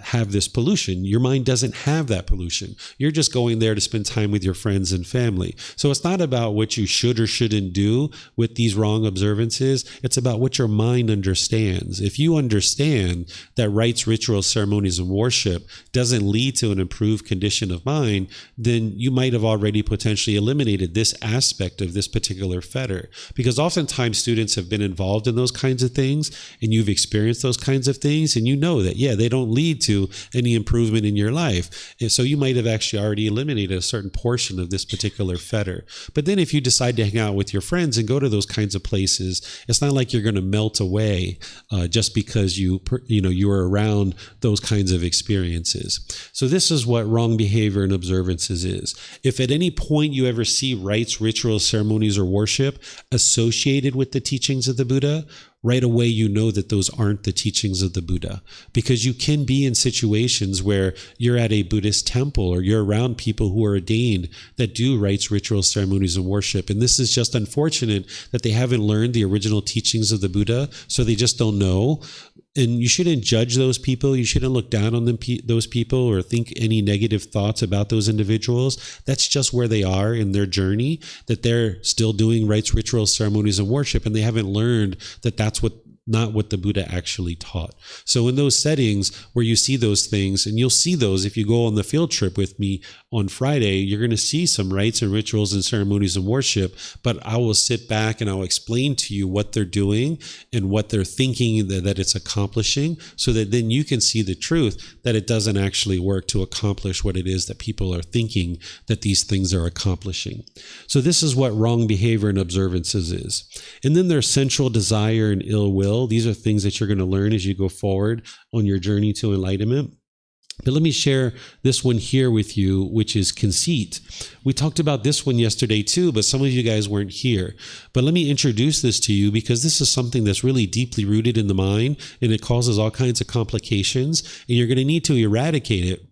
have this pollution. Your mind doesn't have that pollution. You're just going there to spend time with your friends and family. So it's not about what you should or shouldn't do with these wrong observances. It's about what your mind understands. If you understand that rites, rituals, ceremonies, and worship doesn't lead to an improved condition of mind, then you might have already potentially eliminated this aspect of this particular fetter. Because oftentimes students have been involved in those kinds of things, and you've experienced those kinds of things, and you know that, yeah, they don't lead to any improvement in your life. And so you might have actually already eliminated a certain portion of this particular fetter. But then if you decide to hang out with your friends and go to those kinds of places, it's not like you're going to melt away just because you are around those kinds of experiences. So this is what wrong behavior and observances is. If at any point you ever see rites, rituals, ceremonies, or worship associated with the teachings of the Buddha, right away you know that those aren't the teachings of the Buddha. Because you can be in situations where you're at a Buddhist temple or you're around people who are attained that do rites, rituals, ceremonies, and worship. And this is just unfortunate that they haven't learned the original teachings of the Buddha, so they just don't know. And you shouldn't judge those people. You shouldn't look down on those people or think any negative thoughts about those individuals. That's just where they are in their journey, that they're still doing rites, rituals, ceremonies, and worship, and they haven't learned that that's not what the Buddha actually taught. So in those settings where you see those things, and you'll see those if you go on the field trip with me on Friday, you're going to see some rites and rituals and ceremonies and worship, but I will sit back and I'll explain to you what they're doing and what they're thinking that it's accomplishing, so that then you can see the truth that it doesn't actually work to accomplish what it is that people are thinking that these things are accomplishing. So this is what wrong behavior and observances is. And then there's sensual desire and ill will. These are things that you're going to learn as you go forward on your journey to enlightenment. But let me share this one here with you, which is conceit. We talked about this one yesterday too, but some of you guys weren't here. But let me introduce this to you because this is something that's really deeply rooted in the mind, and it causes all kinds of complications, and you're going to need to eradicate it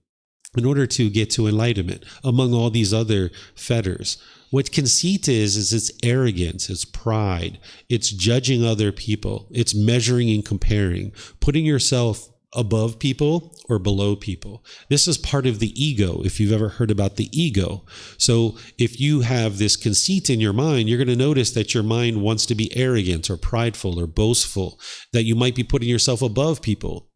in order to get to enlightenment, among all these other fetters. What conceit is it's arrogance, it's pride, it's judging other people, it's measuring and comparing, putting yourself above people or below people. This is part of the ego, if you've ever heard about the ego. So if you have this conceit in your mind, you're going to notice that your mind wants to be arrogant or prideful or boastful, that you might be putting yourself above people.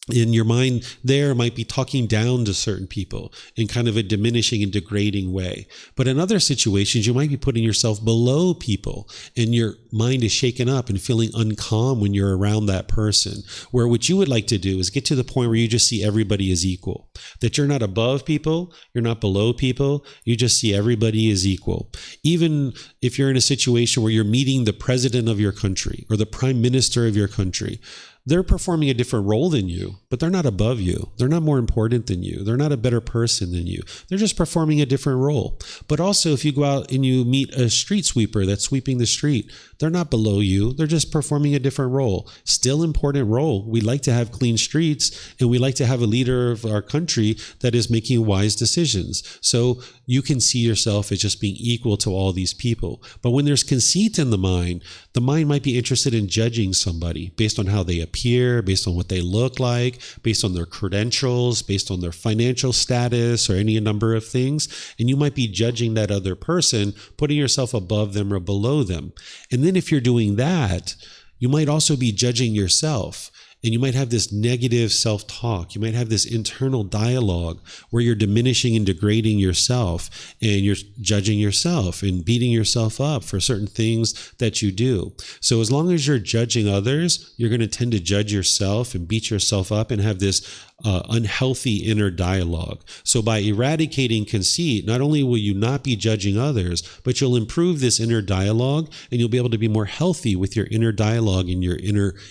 In your mind there might be talking down to certain people in kind of a diminishing and degrading way. But in other situations, you might be putting yourself below people, and your mind is shaken up and feeling uncalm when you're around that person. Where what you would like to do is get to the point where you just see everybody as equal. That you're not above people, you're not below people, you just see everybody as equal. Even if you're in a situation where you're meeting the president of your country or the prime minister of your country, they're performing a different role than you, but they're not above you. They're not more important than you. They're not a better person than you. They're just performing a different role. But also, if you go out and you meet a street sweeper that's sweeping the street, they're not below you. They're just performing a different role. Still important role. We like to have clean streets, and we like to have a leader of our country that is making wise decisions. So you can see yourself as just being equal to all these people. But when there's conceit in the mind might be interested in judging somebody based on how they appear, based on what they look like, based on their credentials, based on their financial status, or any number of things. And you might be judging that other person, putting yourself above them or below them. And then if you're doing that, you might also be judging yourself. And you might have this negative self-talk. You might have this internal dialogue where you're diminishing and degrading yourself, and you're judging yourself and beating yourself up for certain things that you do. So as long as you're judging others, you're going to tend to judge yourself and beat yourself up and have this unhealthy inner dialogue. So by eradicating conceit, not only will you not be judging others, but you'll improve this inner dialogue, and you'll be able to be more healthy with your inner dialogue and your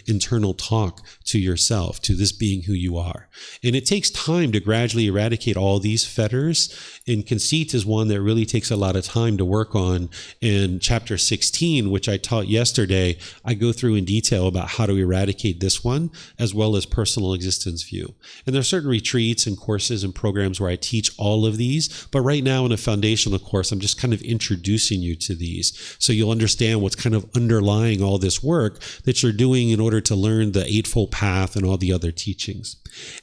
internal talk to yourself, to this being who you are. And it takes time to gradually eradicate all these fetters, and conceit is one that really takes a lot of time to work on. In chapter 16, which I taught yesterday, I go through in detail about how to eradicate this one, as well as personal existence view. And there are certain retreats and courses and programs where I teach all of these. But right now in a foundational course, I'm just kind of introducing you to these, so you'll understand what's kind of underlying all this work that you're doing in order to learn the Eightfold Path and all the other teachings.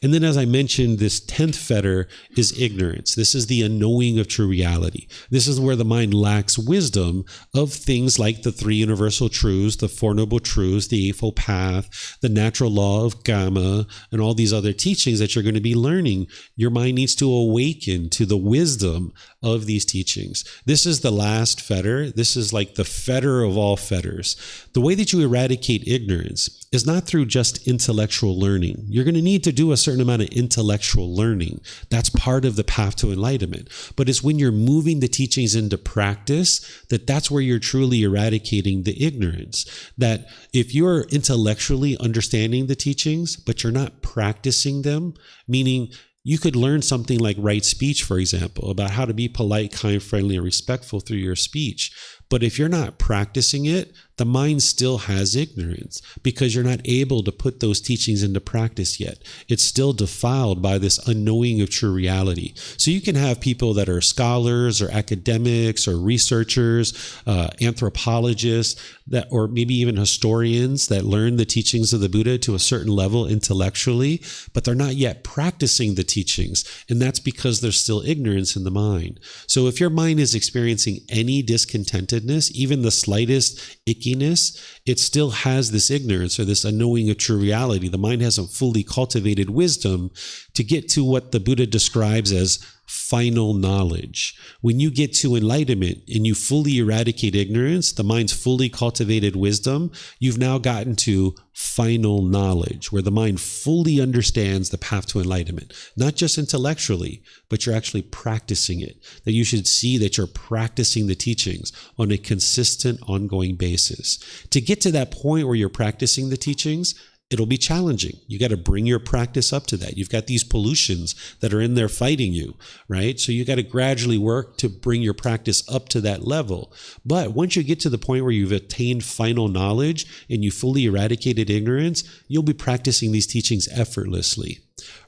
And then, as I mentioned, this 10th fetter is ignorance. This is the unknowing of true reality. This is where the mind lacks wisdom of things like the three universal truths, the Four Noble Truths, the Eightfold Path, the natural law of Gama, and all these other teachings teachings that you're going to be learning, your mind needs to awaken to the wisdom of these teachings. This is the last fetter. This is like the fetter of all fetters. The way that you eradicate ignorance is not through just intellectual learning. You're going to need to do a certain amount of intellectual learning. That's part of the path to enlightenment. But it's when you're moving the teachings into practice that's where you're truly eradicating the ignorance. That if you're intellectually understanding the teachings, but you're not practicing them, meaning you could learn something like right speech, for example, about how to be polite, kind, friendly, and respectful through your speech. But if you're not practicing it, the mind still has ignorance because you're not able to put those teachings into practice yet. It's still defiled by this unknowing of true reality. So you can have people that are scholars or academics or researchers, anthropologists, or maybe even historians that learn the teachings of the Buddha to a certain level intellectually, but they're not yet practicing the teachings. And that's because there's still ignorance in the mind. So if your mind is experiencing any discontentedness, even the slightest ickiness, it still has this ignorance or this unknowing of true reality. The mind hasn't fully cultivated wisdom to get to what the Buddha describes as final knowledge. When you get to enlightenment and you fully eradicate ignorance, the mind's fully cultivated wisdom, you've now gotten to final knowledge, where the mind fully understands the path to enlightenment, not just intellectually, but you're actually practicing it. That you should see that you're practicing the teachings on a consistent, ongoing basis. To get to that point where you're practicing the teachings, it'll be challenging. You got to bring your practice up to that. You've got these pollutions that are in there fighting you, right? So you got to gradually work to bring your practice up to that level. But once you get to the point where you've attained final knowledge and you fully eradicated ignorance, you'll be practicing these teachings effortlessly.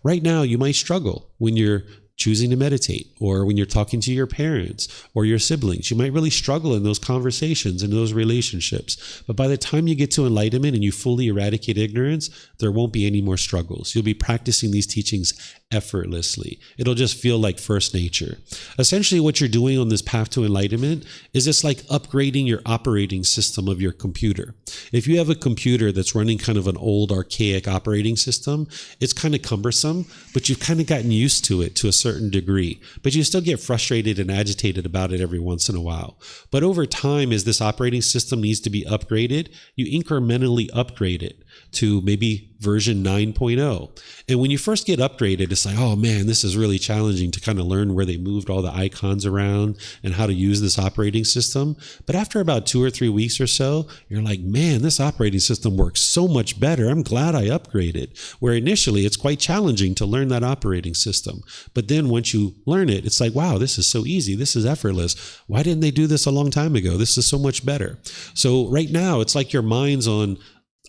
Right now, you might struggle when you're choosing to meditate, or when you're talking to your parents or your siblings. You might really struggle in those conversations and those relationships. But by the time you get to enlightenment and you fully eradicate ignorance, there won't be any more struggles. You'll be practicing these teachings effortlessly. It'll just feel like first nature. Essentially, what you're doing on this path to enlightenment is it's like upgrading your operating system of your computer. If you have a computer that's running kind of an old, archaic operating system, it's kind of cumbersome, but you've kind of gotten used to it to a certain degree. But you still get frustrated and agitated about it every once in a while. But over time, as this operating system needs to be upgraded, you incrementally upgrade it to maybe version 9.0. And when you first get upgraded, it's like, oh man, this is really challenging to kind of learn where they moved all the icons around and how to use this operating system. But after about 2 or 3 weeks or so, you're like, man, this operating system works so much better. I'm glad I upgraded. Where initially it's quite challenging to learn that operating system. But then once you learn it, it's like, wow, this is so easy. This is effortless. Why didn't they do this a long time ago? This is so much better. So right now, it's like your mind's on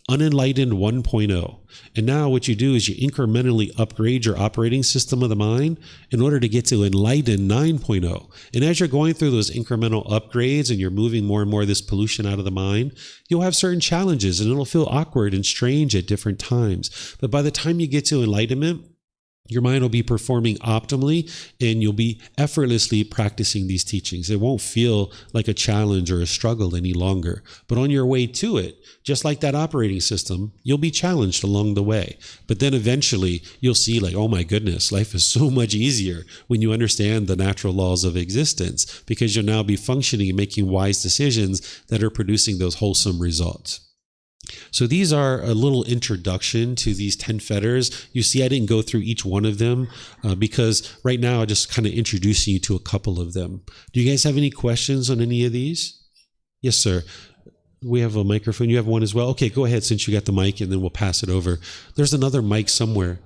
unenlightened 1.0. And now what you do is you incrementally upgrade your operating system of the mind in order to get to enlightened 9.0. And as you're going through those incremental upgrades and you're moving more and more of this pollution out of the mind, you'll have certain challenges and it'll feel awkward and strange at different times. But by the time you get to enlightenment, your mind will be performing optimally and you'll be effortlessly practicing these teachings. It won't feel like a challenge or a struggle any longer. But on your way to it, just like that operating system, you'll be challenged along the way. But then eventually you'll see like, oh my goodness, life is so much easier when you understand the natural laws of existence, because you'll now be functioning and making wise decisions that are producing those wholesome results. So these are a little introduction to these 10 fetters. You see, I didn't go through each one of them because right now I'm just kind of introducing you to a couple of them. Do you guys have any questions on any of these? Yes, sir. We have a microphone. You have one as well? Okay, go ahead since you got the mic and then we'll pass it over. There's another mic somewhere.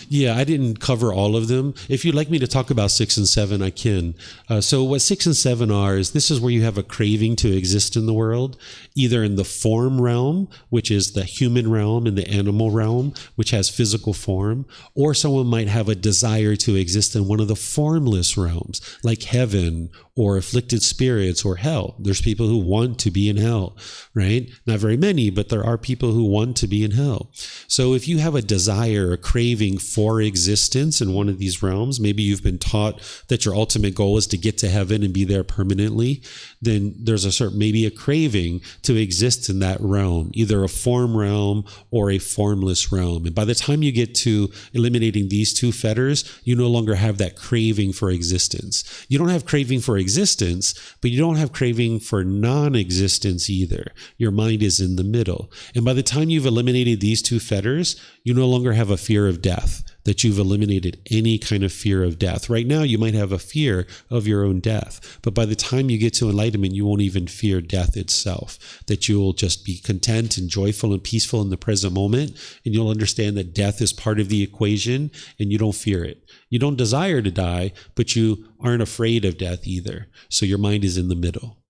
Yeah, I didn't cover all of them. If you'd like me to talk about 6 and 7, I can. So what 6 and 7 are is this is where you have a craving to exist in the world, either in the form realm, which is the human realm, and the animal realm, which has physical form, or someone might have a desire to exist in one of the formless realms, like heaven or afflicted spirits or hell. There's people who want to be in hell, right? Not very many, but there are people who want to be in hell. So if you have a desire, a craving, craving for existence in one of these realms, maybe you've been taught that your ultimate goal is to get to heaven and be there permanently, then there's maybe a craving to exist in that realm, either a form realm or a formless realm. And by the time you get to eliminating these two fetters, you no longer have that craving for existence. You don't have craving for existence, but you don't have craving for non-existence either. Your mind is in the middle. And by the time you've eliminated these two fetters, you no longer have a fear of death, that you've eliminated any kind of fear of death. Right now, you might have a fear of your own death, but by the time you get to enlightenment, you won't even fear death itself, that you will just be content and joyful and peaceful in the present moment, and you'll understand that death is part of the equation, and you don't fear it. You don't desire to die, but you aren't afraid of death either. So your mind is in the middle.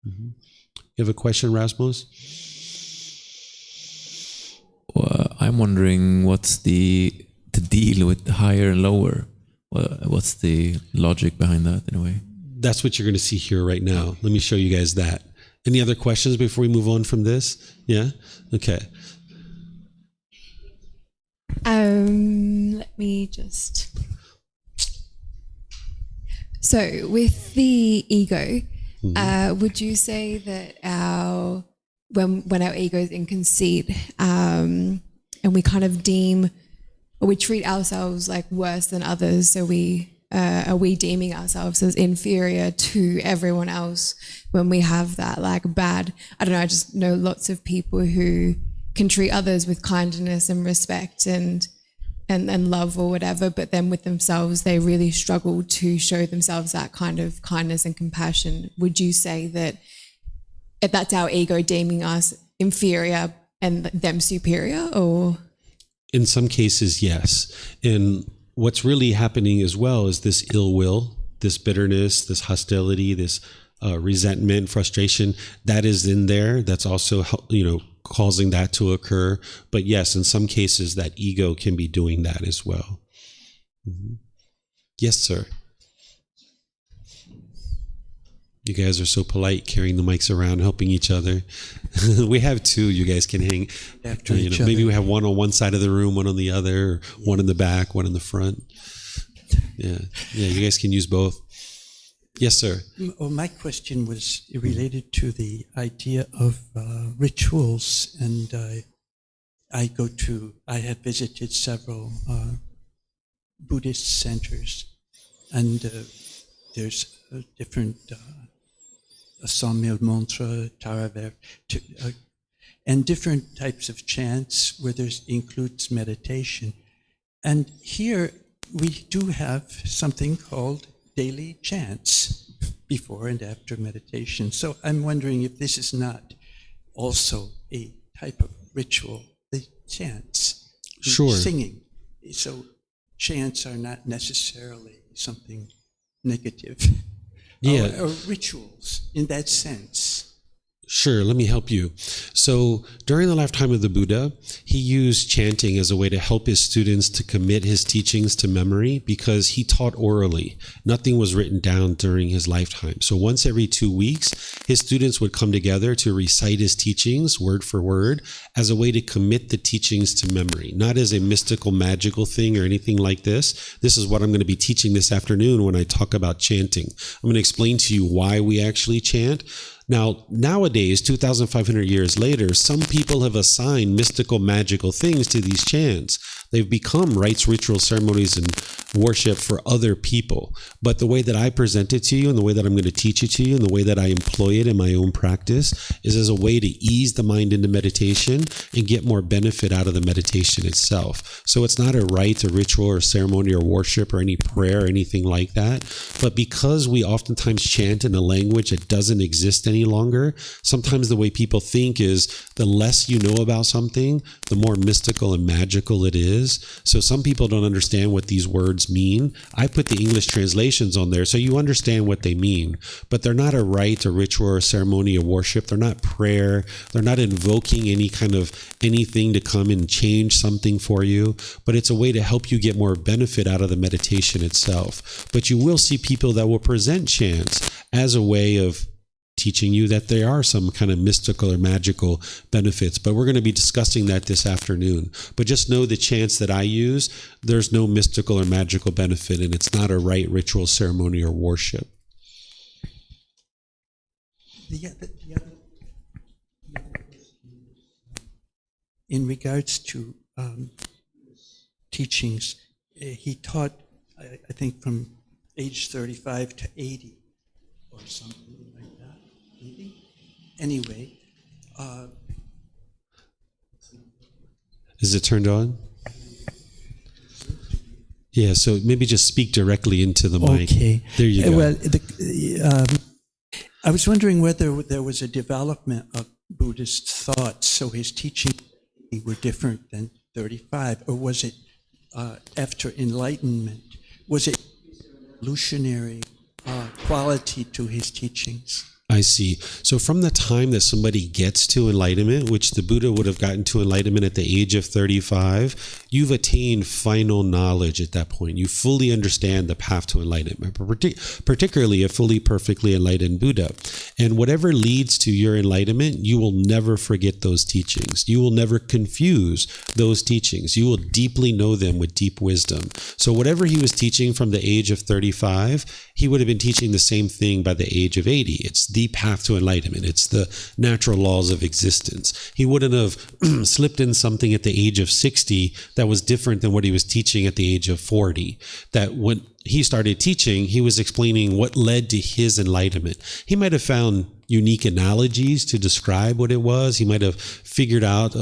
Mm-hmm. You have a question, Rasmus? Well, I'm wondering what's the deal with higher and lower. What's the logic behind that in a way? That's what you're going to see here right now. Let me show you guys that. Any other questions before we move on from this? Yeah? Okay. Let me just... So with the ego, would you say that when our ego is in conceit, and we kind of deem, or we treat ourselves like worse than others, so are we deeming ourselves as inferior to everyone else when we have that like bad, I don't know, I just know lots of people who can treat others with kindness and respect and love or whatever, but then with themselves they really struggle to show themselves that kind of kindness and compassion. Would you say that that's our ego deeming us inferior and them superior, or? In some cases, yes. And what's really happening as well is this ill will, this bitterness, this hostility, this resentment, frustration, that is in there. That's also, causing that to occur. But yes, in some cases, that ego can be doing that as well. Mm-hmm. Yes, sir. You guys are so polite, carrying the mics around, helping each other. We have two. You guys can hang after each other. Maybe we have one on one side of the room, one on the other, or one in the back, one in the front. Yeah, you guys can use both. Yes, sir. Well, my question was related to the idea of rituals, and I have visited several Buddhist centers, and there's different a 100,000 mantra, Taraver, and different types of chants where includes meditation. And here we do have something called daily chants before and after meditation. So I'm wondering if this is not also a type of ritual, the chants, sure, singing. So chants are not necessarily something negative. Yeah. Or rituals in that sense. Sure, let me help you. So during the lifetime of the Buddha, he used chanting as a way to help his students to commit his teachings to memory, because he taught orally. Nothing was written down during his lifetime. So once every 2 weeks, his students would come together to recite his teachings word for word as a way to commit the teachings to memory, not as a mystical, magical thing or anything like this. This is what I'm going to be teaching this afternoon when I talk about chanting. I'm going to explain to you why we actually chant. Now, nowadays, 2,500 years later, some people have assigned mystical, magical things to these chants. They've become rites, rituals, ceremonies, and worship for other people. But the way that I present it to you, and the way that I'm going to teach it to you, and the way that I employ it in my own practice is as a way to ease the mind into meditation and get more benefit out of the meditation itself. So it's not a rite, a ritual, or ceremony, or worship, or any prayer, or anything like that. But because we oftentimes chant in a language that doesn't exist any longer, sometimes the way people think is the less you know about something, the more mystical and magical it is. So some people don't understand what these words mean. I put the English translations on there so you understand what they mean, but they're not a rite, a ritual, or a ceremony, or worship. They're not prayer. They're not invoking any kind of anything to come and change something for you, but it's a way to help you get more benefit out of the meditation itself. But you will see people that will present chants as a way of teaching you that there are some kind of mystical or magical benefits. But we're going to be discussing that this afternoon. But just know the chants that I use, there's no mystical or magical benefit, and it's not a rite, ritual, ceremony, or worship. The other in regards to teachings, he taught, I think, from age 35 to 80 or something like that, maybe. Anyway. Is it turned on? Yeah, so maybe just speak directly into the mic. Okay. There you go. Well, I was wondering whether there was a development of Buddhist thought, so his teachings were different than 35, or was it after Enlightenment? Was it evolutionary quality to his teachings? I see. So from the time that somebody gets to enlightenment, which the Buddha would have gotten to enlightenment at the age of 35, you've attained final knowledge at that point. You fully understand the path to enlightenment, particularly a fully, perfectly enlightened Buddha. And whatever leads to your enlightenment, you will never forget those teachings. You will never confuse those teachings. You will deeply know them with deep wisdom. So whatever he was teaching from the age of 35, he would have been teaching the same thing by the age of 80. It's the path to enlightenment. It's the natural laws of existence. He wouldn't have slipped in something at the age of 60 that was different than what he was teaching at the age of 40. That when he started teaching, he was explaining what led to his enlightenment. He might have found unique analogies to describe what it was. He might have figured out,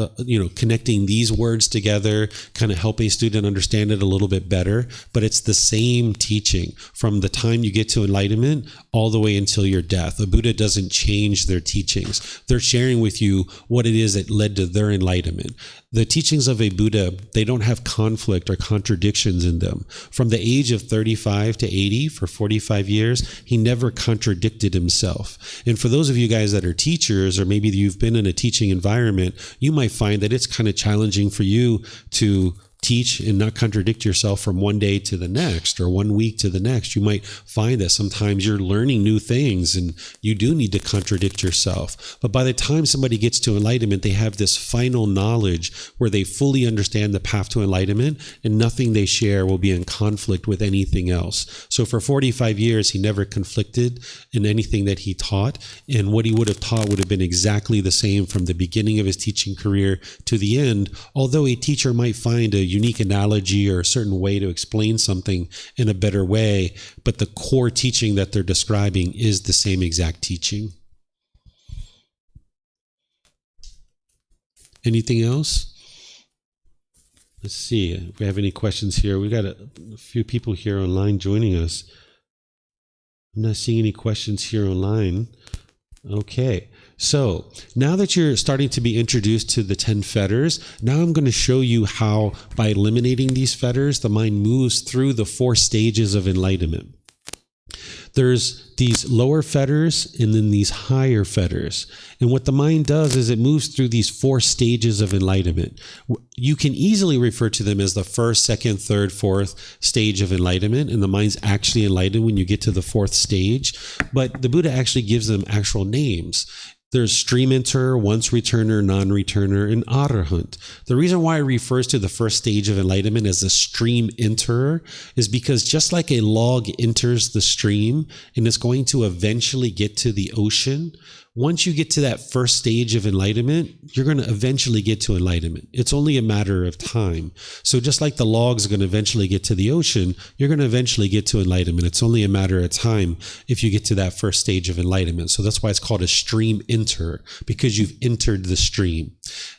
connecting these words together, kind of help a student understand it a little bit better. But it's the same teaching from the time you get to enlightenment all the way until your death. The Buddha doesn't change their teachings. They're sharing with you what it is that led to their enlightenment. The teachings of a Buddha, they don't have conflict or contradictions in them. From the age of 35 to 80, for 45 years, he never contradicted himself. And for those of you guys that are teachers, or maybe you've been in a teaching environment, you might find that it's kind of challenging for you to teach and not contradict yourself from one day to the next or 1 week to the next. You might find that sometimes you're learning new things and you do need to contradict yourself. But by the time somebody gets to enlightenment, they have this final knowledge where they fully understand the path to enlightenment, and nothing they share will be in conflict with anything else. So for 45 years, he never conflicted in anything that he taught, and what he would have taught would have been exactly the same from the beginning of his teaching career to the end, although a teacher might find a unique analogy or a certain way to explain something in a better way, but the core teaching that they're describing is the same exact teaching. Anything else? Let's see if we have any questions here. We got a few people here online joining us. I'm not seeing any questions here online. Okay. So now that you're starting to be introduced to the 10 fetters, now I'm going to show you how, by eliminating these fetters, the mind moves through the 4 stages of enlightenment. There's these lower fetters and then these higher fetters. And what the mind does is it moves through these 4 stages of enlightenment. You can easily refer to them as the first, second, third, fourth stage of enlightenment. And the mind's actually enlightened when you get to the 4th stage. But the Buddha actually gives them actual names. There's stream enterer, once returner, non-returner, and arahant. The reason why it refers to the first stage of enlightenment as the stream enterer is because just like a log enters the stream and is going to eventually get to the ocean, once you get to that first stage of enlightenment, you're going to eventually get to enlightenment. It's only a matter of time. So just like the logs are going to eventually get to the ocean, you're going to eventually get to enlightenment. It's only a matter of time if you get to that first stage of enlightenment. So that's why it's called a stream enterer, because you've entered the stream.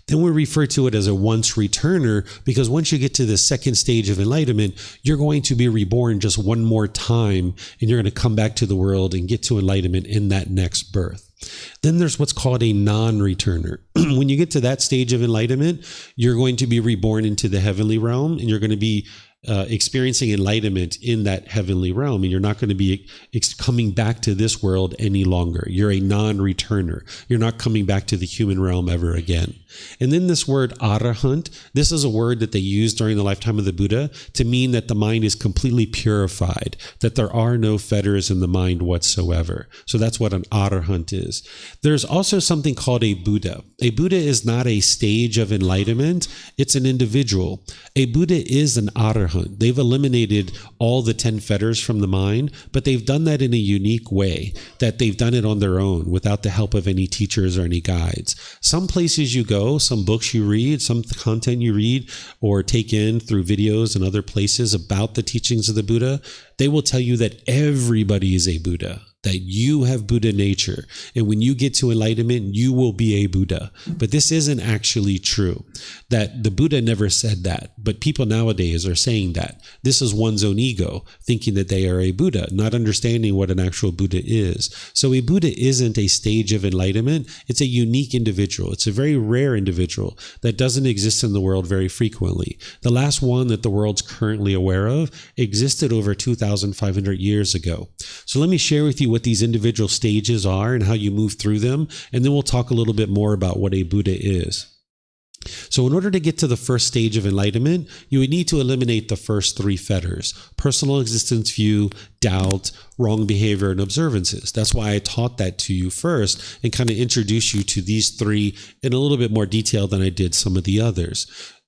Then we refer to it as a once returner, because once you get to the second stage of enlightenment, you're going to be reborn just one more time, and you're going to come back to the world and get to enlightenment in that next birth. Then there's what's called a non-returner. When you get to that stage of enlightenment, you're going to be reborn into the heavenly realm, and you're going to be experiencing enlightenment in that heavenly realm, and you're not going to be coming back to this world any longer. You're a non-returner. You're not coming back to the human realm ever again. And then this word arahant, this is a word that they used during the lifetime of the Buddha to mean that the mind is completely purified, that there are no fetters in the mind whatsoever. So that's what an arahant is. There's also something called a Buddha. A Buddha is not a stage of enlightenment. It's an individual. A Buddha is an arahant. They've eliminated all the 10 fetters from the mind, but they've done that in a unique way, that they've done it on their own without the help of any teachers or any guides. Some places you go, some books you read, some content you read or take in through videos and other places about the teachings of the Buddha, they will tell you that everybody is a Buddha, that you have Buddha nature. And when you get to enlightenment, you will be a Buddha. But this isn't actually true. That the Buddha never said that. But people nowadays are saying that. This is one's own ego, thinking that they are a Buddha, not understanding what an actual Buddha is. So a Buddha isn't a stage of enlightenment. It's a unique individual. It's a very rare individual that doesn't exist in the world very frequently. The last one that the world's currently aware of existed over 2,500 years ago. So let me share with you what these individual stages are and how you move through them, and then we'll talk a little bit more about what a Buddha is. So in order to get to the first stage of enlightenment, you would need to eliminate the first 3 fetters: personal existence view, doubt, wrong behavior, and observances. That's why I taught that to you first and kind of introduce you to these 3 in a little bit more detail than I did some of the others.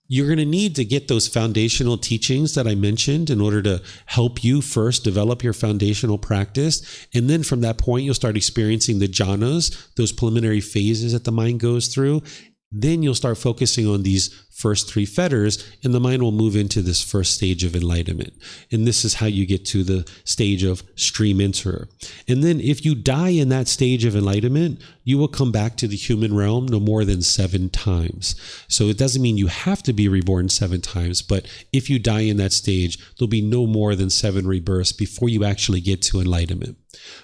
You're going to need to get those foundational teachings that I mentioned in order to help you first develop your foundational practice. And then from that point, you'll start experiencing the jhanas, those preliminary phases that the mind goes through. Then you'll start focusing on these first 3 fetters, and the mind will move into this first stage of enlightenment. And this is how you get to the stage of stream enterer. And then if you die in that stage of enlightenment, you will come back to the human realm no more than 7 times. So it doesn't mean you have to be reborn 7 times, but if you die in that stage, there'll be no more than 7 rebirths before you actually get to enlightenment.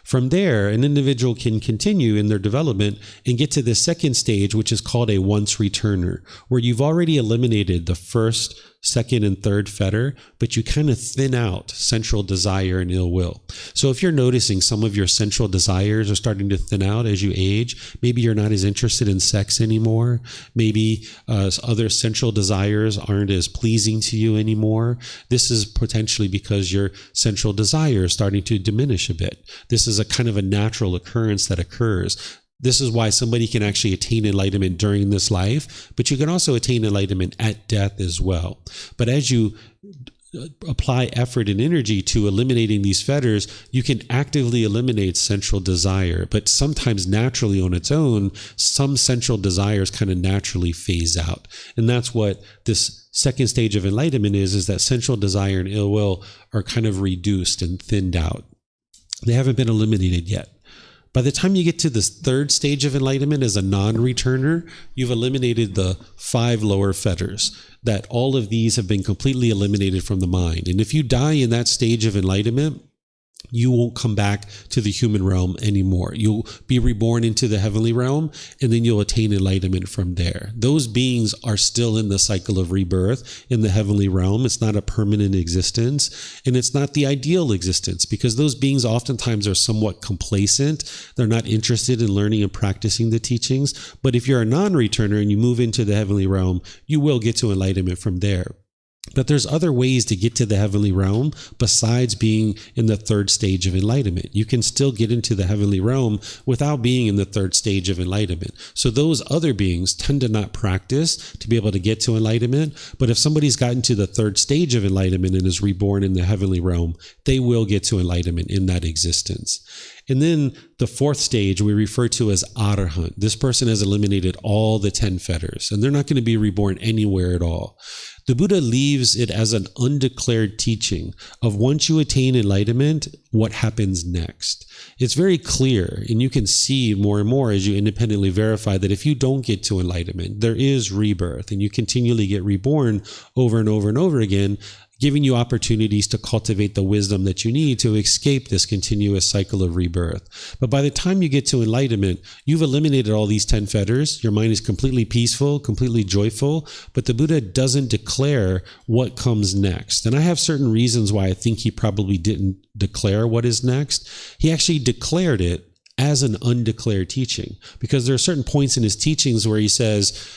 From there, an individual can continue in their development and get to the second stage, which is called a once returner, where you've already eliminated the first, second, and third fetter, but you kind of thin out sensual desire and ill will. So if you're noticing some of your sensual desires are starting to thin out as you age, maybe you're not as interested in sex anymore, maybe other sensual desires aren't as pleasing to you anymore, this is potentially because your sensual desire is starting to diminish a bit. This is a kind of a natural occurrence that occurs. This is why somebody can actually attain enlightenment during this life, but you can also attain enlightenment at death as well. But as you apply effort and energy to eliminating these fetters, you can actively eliminate sensual desire. But sometimes naturally on its own, some sensual desires kind of naturally phase out. And that's what this second stage of enlightenment is that sensual desire and ill will are kind of reduced and thinned out. They haven't been eliminated yet. By the time you get to this third stage of enlightenment as a non-returner, you've eliminated the 5 lower fetters, that all of these have been completely eliminated from the mind. And if you die in that stage of enlightenment, you won't come back to the human realm anymore. You'll be reborn into the heavenly realm, and then you'll attain enlightenment from there. Those beings are still in the cycle of rebirth in the heavenly realm. It's not a permanent existence, and it's not the ideal existence, because those beings oftentimes are somewhat complacent. They're not interested in learning and practicing the teachings. But if you're a non-returner and you move into the heavenly realm, you will get to enlightenment from there. But there's other ways to get to the heavenly realm besides being in the third stage of enlightenment. You can still get into the heavenly realm without being in the third stage of enlightenment. So those other beings tend to not practice to be able to get to enlightenment. But if somebody's gotten to the third stage of enlightenment and is reborn in the heavenly realm, they will get to enlightenment in that existence. And then the fourth stage we refer to as arahant. This person has eliminated all the 10 fetters, and they're not going to be reborn anywhere at all. The Buddha leaves it as an undeclared teaching of once you attain enlightenment, what happens next. It's very clear, and you can see more and more as you independently verify that if you don't get to enlightenment, there is rebirth, and you continually get reborn over and over and over again, giving you opportunities to cultivate the wisdom that you need to escape this continuous cycle of rebirth. But by the time you get to enlightenment, you've eliminated all these 10 fetters. Your mind is completely peaceful, completely joyful, but the Buddha doesn't declare what comes next. And I have certain reasons why I think he probably didn't declare what is next. He actually declared it as an undeclared teaching, because there are certain points in his teachings where he says,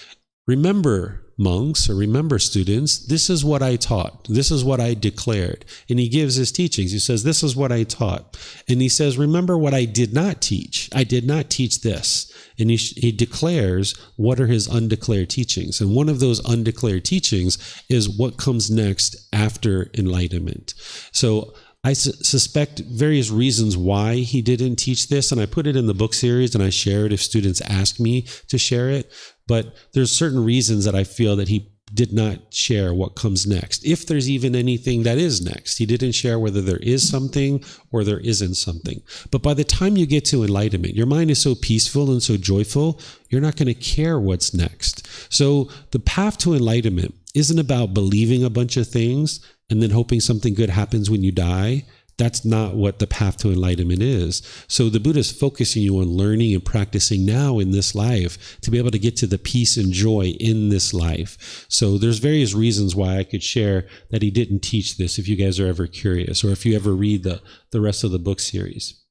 remember, monks, or remember, students, this is what I taught. This is what I declared. And he gives his teachings. He says, this is what I taught. And he says, remember what I did not teach. I did not teach this. And he declares what are his undeclared teachings. And one of those undeclared teachings is what comes next after enlightenment. So I suspect various reasons why he didn't teach this, and I put it in the book series and I share it if students ask me to share it. But there's certain reasons that I feel that he did not share what comes next. If there's even anything that is next, he didn't share whether there is something or there isn't something. But by the time you get to enlightenment, your mind is so peaceful and so joyful, you're not going to care what's next. So the path to enlightenment isn't about believing a bunch of things and then hoping something good happens when you die. That's not what the path to enlightenment is. So the Buddha is focusing you on learning and practicing now in this life to be able to get to the peace and joy in this life. So there's various reasons why I could share that he didn't teach this if you guys are ever curious, or if you ever read the rest of the book series.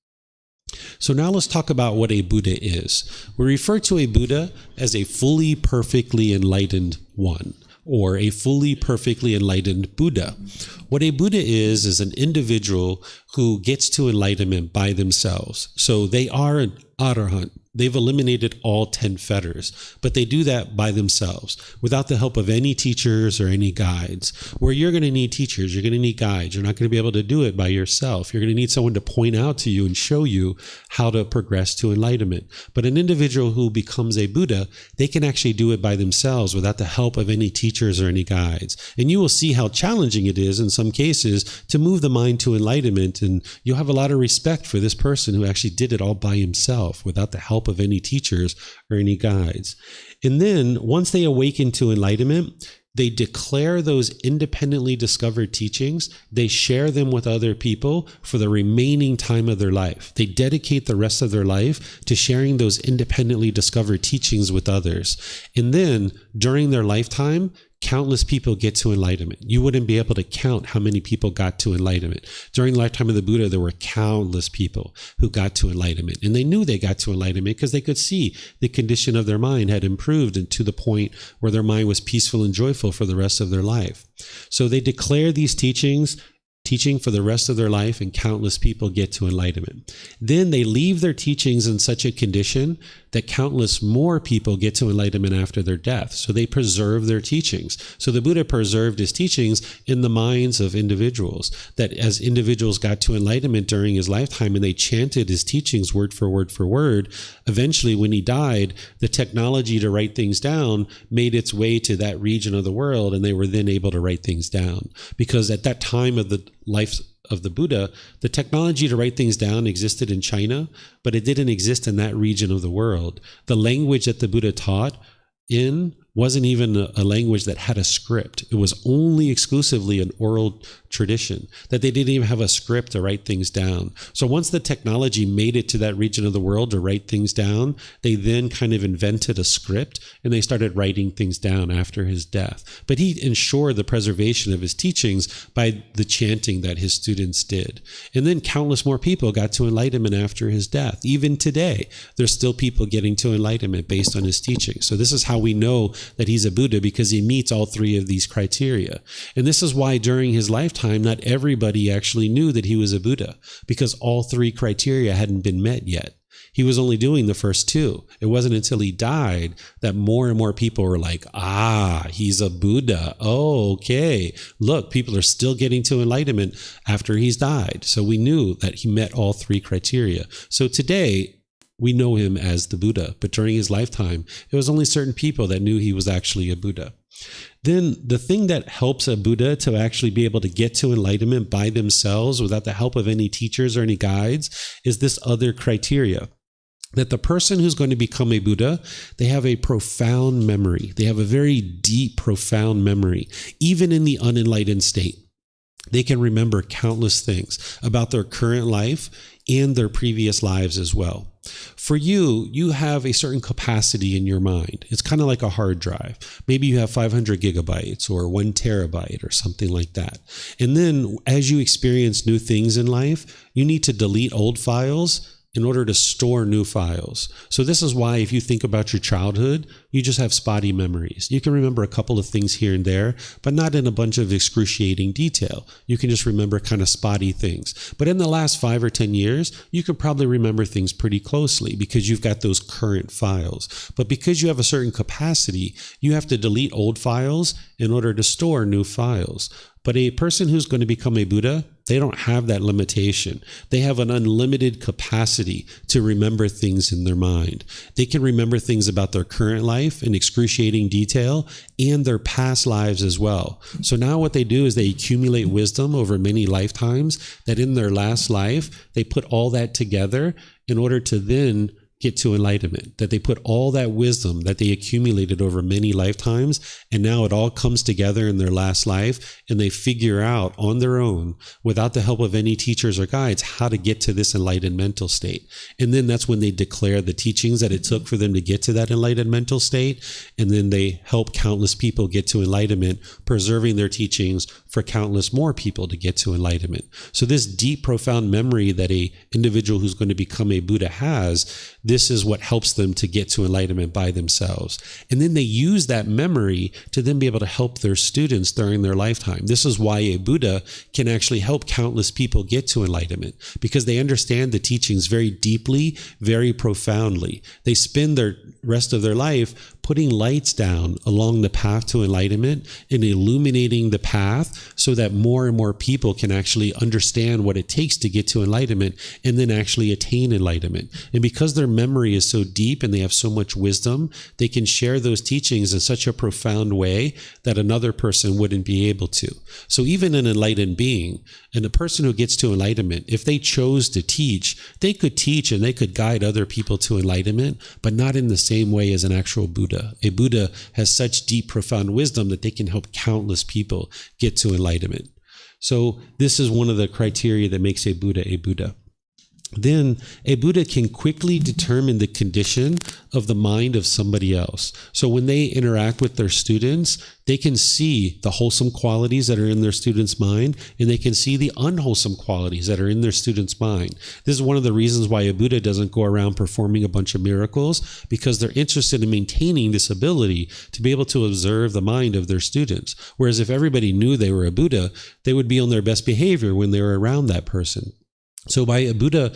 So now let's talk about what a Buddha is. We refer to a Buddha as a fully, perfectly enlightened one, or a fully, perfectly enlightened Buddha. What a Buddha is an individual who gets to enlightenment by themselves. So they are an arahant. They've eliminated all 10 fetters, but they do that by themselves without the help of any teachers or any guides. Where you're going to need teachers, you're going to need guides. You're not going to be able to do it by yourself. You're going to need someone to point out to you and show you how to progress to enlightenment. But an individual who becomes a Buddha, they can actually do it by themselves without the help of any teachers or any guides. And you will see how challenging it is in some cases to move the mind to enlightenment. And you'll have a lot of respect for this person who actually did it all by himself without the help of any teachers or any guides. And then once they awaken to enlightenment, they declare those independently discovered teachings. They share them with other people for the remaining time of their life. They dedicate the rest of their life to sharing those independently discovered teachings with others. And then during their lifetime, countless people get to enlightenment. You wouldn't be able to count how many people got to enlightenment. During the lifetime of the Buddha, there were countless people who got to enlightenment. And they knew they got to enlightenment because they could see the condition of their mind had improved and to the point where their mind was peaceful and joyful for the rest of their life. So they declare these teaching for the rest of their life, and countless people get to enlightenment. Then they leave their teachings in such a condition that countless more people get to enlightenment after their death. So they preserve their teachings. So the Buddha preserved his teachings in the minds of individuals, that as individuals got to enlightenment during his lifetime and they chanted his teachings word for word for word, eventually when he died, the technology to write things down made its way to that region of the world, and they were then able to write things down. Because at that time of the life of the Buddha, the technology to write things down existed in China, but it didn't exist in that region of the world. The language that the Buddha taught in wasn't even a language that had a script. It was only exclusively an oral tradition, that they didn't even have a script to write things down. So once the technology made it to that region of the world to write things down, they then kind of invented a script and they started writing things down after his death. But he ensured the preservation of his teachings by the chanting that his students did. And then countless more people got to enlightenment after his death. Even today, there's still people getting to enlightenment based on his teachings. So this is how we know that he's a Buddha, because he meets all three of these criteria. And this is why during his lifetime, not everybody actually knew that he was a Buddha, because all three criteria hadn't been met yet. He was only doing the first two. It wasn't until he died that more and more people were like, he's a Buddha. Oh, okay. Look, people are still getting to enlightenment after he's died. So we knew that he met all three criteria. So today, we know him as the Buddha, but during his lifetime, it was only certain people that knew he was actually a Buddha. Then the thing that helps a Buddha to actually be able to get to enlightenment by themselves without the help of any teachers or any guides is this other criteria. That the person who's going to become a Buddha, they have a profound memory. They have a very deep, profound memory, even in the unenlightened state. They can remember countless things about their current life and their previous lives as well. For you, you have a certain capacity in your mind. It's kind of like a hard drive. Maybe you have 500 gigabytes or 1 terabyte or something like that. And then as you experience new things in life, you need to delete old files in order to store new files. So this is why if you think about your childhood, you just have spotty memories. You can remember a couple of things here and there, but not in a bunch of excruciating detail. You can just remember kind of spotty things. But in the last 5 or 10 years, you could probably remember things pretty closely because you've got those current files. But because you have a certain capacity, you have to delete old files in order to store new files. But a person who's going to become a Buddha, they don't have that limitation. They have an unlimited capacity to remember things in their mind. They can remember things about their current life in excruciating detail and their past lives as well. So now what they do is they accumulate wisdom over many lifetimes that in their last life, they put all that together in order to then get to enlightenment, that they put all that wisdom that they accumulated over many lifetimes, and now it all comes together in their last life, and they figure out on their own, without the help of any teachers or guides, how to get to this enlightened mental state. And then that's when they declare the teachings that it took for them to get to that enlightened mental state, and then they help countless people get to enlightenment, preserving their teachings for countless more people to get to enlightenment. So this deep, profound memory that a individual who's going to become a Buddha has, this is what helps them to get to enlightenment by themselves. And then they use that memory to then be able to help their students during their lifetime. This is why a Buddha can actually help countless people get to enlightenment, because they understand the teachings very deeply, very profoundly. They spend the rest of their life putting lights down along the path to enlightenment and illuminating the path so that more and more people can actually understand what it takes to get to enlightenment and then actually attain enlightenment. And because their memory is so deep and they have so much wisdom, they can share those teachings in such a profound way that another person wouldn't be able to. So even an enlightened being and a person who gets to enlightenment, if they chose to teach, they could teach and they could guide other people to enlightenment, but not in the same way as an actual Buddha. A Buddha has such deep, profound wisdom that they can help countless people get to enlightenment. So this is one of the criteria that makes a Buddha a Buddha. Then a Buddha can quickly determine the condition of the mind of somebody else. So when they interact with their students, they can see the wholesome qualities that are in their student's mind, and they can see the unwholesome qualities that are in their student's mind. This is one of the reasons why a Buddha doesn't go around performing a bunch of miracles, because they're interested in maintaining this ability to be able to observe the mind of their students. Whereas if everybody knew they were a Buddha, they would be on their best behavior when they were around that person. So by a Buddha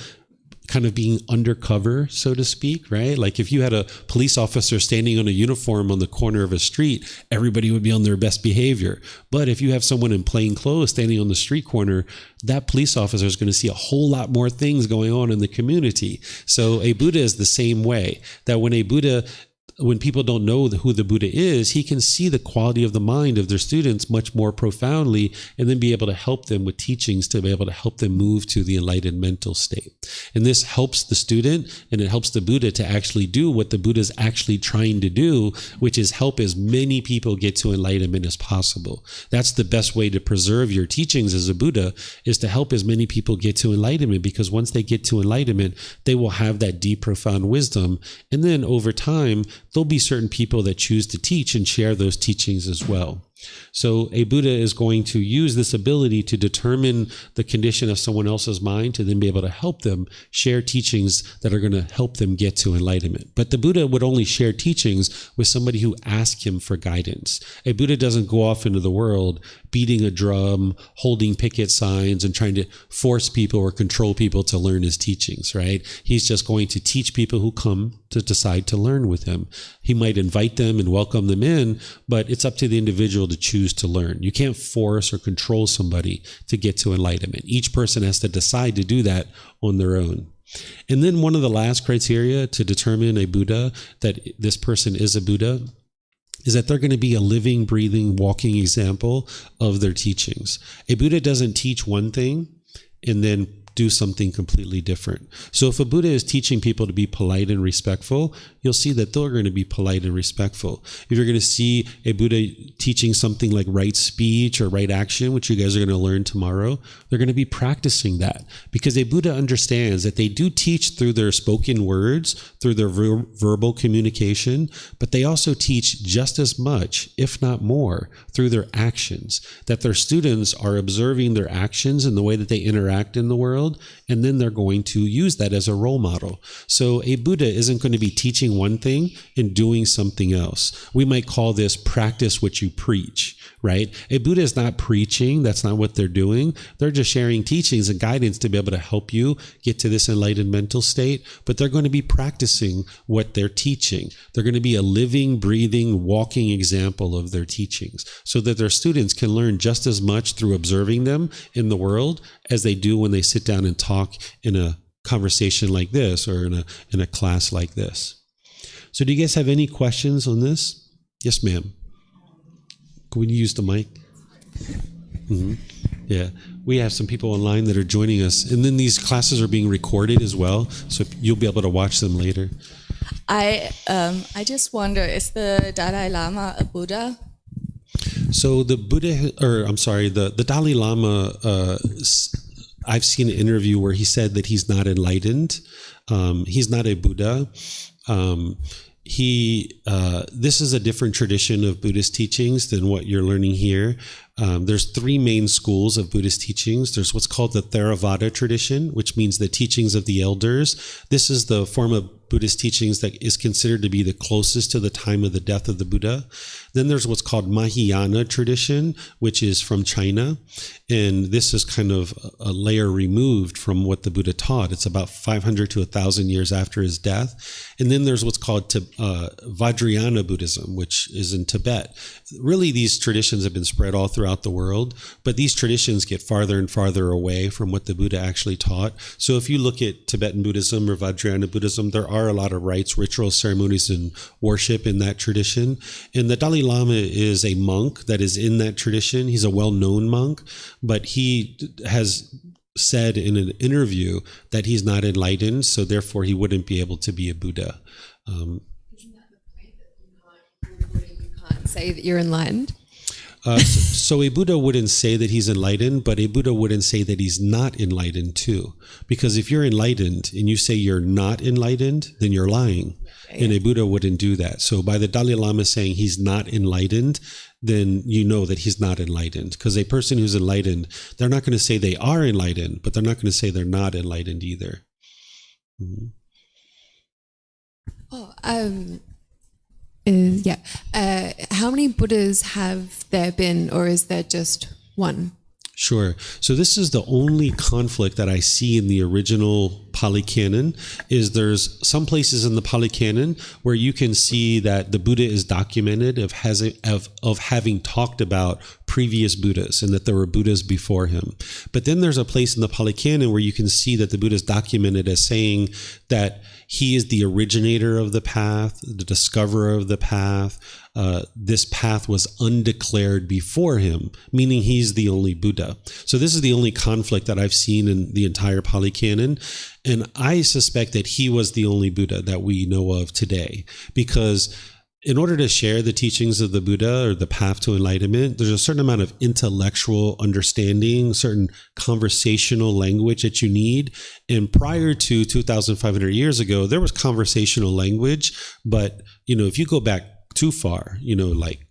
kind of being undercover, so to speak, right? Like if you had a police officer standing on a uniform on the corner of a street, everybody would be on their best behavior. But if you have someone in plain clothes standing on the street corner, that police officer is going to see a whole lot more things going on in the community. So a Buddha is the same way, that when people don't know who the Buddha is, he can see the quality of the mind of their students much more profoundly and then be able to help them with teachings to be able to help them move to the enlightened mental state. And this helps the student and it helps the Buddha to actually do what the Buddha is actually trying to do, which is help as many people get to enlightenment as possible. That's the best way to preserve your teachings as a Buddha, is to help as many people get to enlightenment, because once they get to enlightenment, they will have that deep, profound wisdom. And then over time, there'll be certain people that choose to teach and share those teachings as well. So a Buddha is going to use this ability to determine the condition of someone else's mind to then be able to help them share teachings that are going to help them get to enlightenment. But the Buddha would only share teachings with somebody who asked him for guidance. A Buddha doesn't go off into the world beating a drum, holding picket signs, and trying to force people or control people to learn his teachings, right? He's just going to teach people who come to decide to learn with him. He might invite them and welcome them in, but it's up to the individual to choose to learn. You can't force or control somebody to get to enlightenment. Each person has to decide to do that on their own. And then one of the last criteria to determine a Buddha, that this person is a Buddha, is that they're going to be a living, breathing, walking example of their teachings. A Buddha doesn't teach one thing and then do something completely different. So if a Buddha is teaching people to be polite and respectful, you'll see that they're going to be polite and respectful. If you're going to see a Buddha teaching something like right speech or right action, which you guys are going to learn tomorrow, they're going to be practicing that, because a Buddha understands that they do teach through their spoken words, through their verbal communication, but they also teach just as much, if not more, through their actions, that their students are observing their actions and the way that they interact in the world, and then they're going to use that as a role model. So a Buddha isn't going to be teaching one thing and doing something else. We might call this practice what you preach, right? A Buddha is not preaching. That's not what they're doing. They're just sharing teachings and guidance to be able to help you get to this enlightened mental state, but they're going to be practicing what they're teaching. They're going to be a living, breathing, walking example of their teachings, so that their students can learn just as much through observing them in the world as they do when they sit down and talk in a conversation like this or in a class like this. So do you guys have any questions on this? Yes, ma'am. Can we use the mic? Mm-hmm. Yeah, we have some people online that are joining us, and then these classes are being recorded as well, so you'll be able to watch them later. I just wonder, is the Dalai Lama a Buddha? So the Buddha, the Dalai Lama, I've seen an interview where he said that he's not enlightened. He's not a Buddha. This is a different tradition of Buddhist teachings than what you're learning here. There's three main schools of Buddhist teachings. There's what's called the Theravada tradition, which means the teachings of the elders. This is the form of Buddhist teachings that is considered to be the closest to the time of the death of the Buddha. Then there's what's called Mahayana tradition, which is from China. And this is kind of a layer removed from what the Buddha taught. It's about 500 to 1,000 years after his death. And then there's what's called Vajrayana Buddhism, which is in Tibet. Really, these traditions have been spread all throughout the world, but these traditions get farther and farther away from what the Buddha actually taught. So if you look at Tibetan Buddhism or Vajrayana Buddhism, there are a lot of rites, rituals, ceremonies, and worship in that tradition. And the Dalai Lama is a monk that is in that tradition. He's a well-known monk, but he has said in an interview that he's not enlightened, so therefore he wouldn't be able to be a Buddha. Isn't that the point, that you can't say that you're enlightened? So a Buddha wouldn't say that he's enlightened, but a Buddha wouldn't say that he's not enlightened too. Because if you're enlightened and you say you're not enlightened, then you're lying. And a Buddha wouldn't do that. So by the Dalai Lama saying he's not enlightened, then you know that he's not enlightened. Because a person who's enlightened, they're not going to say they are enlightened, but they're not going to say they're not enlightened either. Mm-hmm. How many Buddhas have there been, or is there just one? Sure. So this is the only conflict that I see in the original Pali Canon. Is there's some places in the Pali Canon where you can see that the Buddha is documented of having talked about previous Buddhas and that there were Buddhas before him. But then there's a place in the Pali Canon where you can see that the Buddha is documented as saying that he is the originator of the path, the discoverer of the path. This path was undeclared before him, meaning he's the only Buddha. So this is the only conflict that I've seen in the entire Pali Canon. And I suspect that he was the only Buddha that we know of today, because in order to share the teachings of the Buddha or the path to enlightenment, there's a certain amount of intellectual understanding, certain conversational language that you need. And prior to 2,500 years ago, there was conversational language. But, if you go back too far, like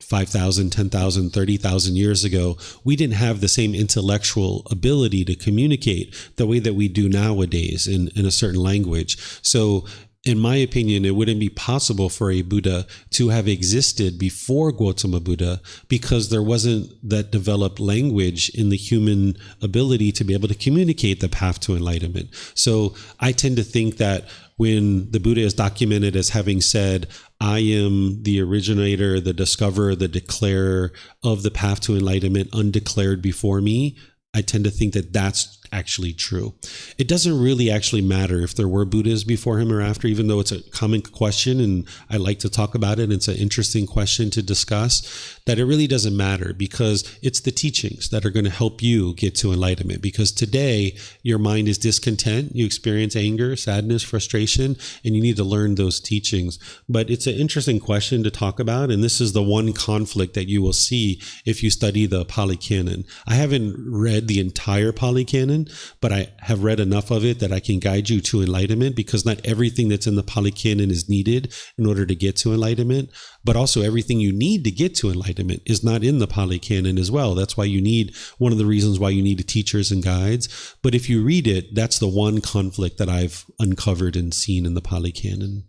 5,000, 10,000, 30,000 years ago, we didn't have the same intellectual ability to communicate the way that we do nowadays in a certain language. So in my opinion, it wouldn't be possible for a Buddha to have existed before Gotama Buddha, because there wasn't that developed language in the human ability to be able to communicate the path to enlightenment. So I tend to think that when the Buddha is documented as having said, I am the originator, the discoverer, the declarer of the path to enlightenment undeclared before me, I tend to think that that's actually true. It doesn't really actually matter if there were Buddhas before him or after, even though it's a common question and I like to talk about it. It's an interesting question to discuss, that it really doesn't matter, because it's the teachings that are going to help you get to enlightenment. Because today your mind is discontent, you experience anger, sadness, frustration, and you need to learn those teachings. But it's an interesting question to talk about, and this is the one conflict that you will see if you study the Pali Canon. I haven't read the entire Pali Canon, but I have read enough of it that I can guide you to enlightenment, because not everything that's in the Pali Canon is needed in order to get to enlightenment, but also everything you need to get to enlightenment is not in the Pali Canon as well. That's why you need, one of the reasons why you need teachers and guides. But if you read it, that's the one conflict that I've uncovered and seen in the Pali Canon.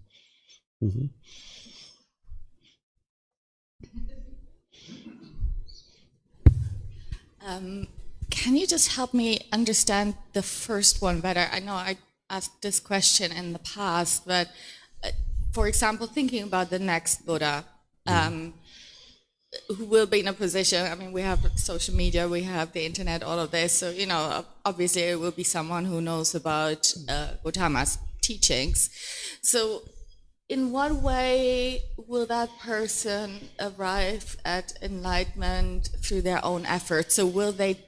Mm-hmm. Can you just help me understand the first one better? I know I asked this question in the past, but for example, thinking about the next Buddha, who will be in a position, I mean, we have social media, we have the internet, all of this, so, you know, obviously it will be someone who knows about Gotama's teachings. So in what way will that person arrive at enlightenment through their own efforts? So will they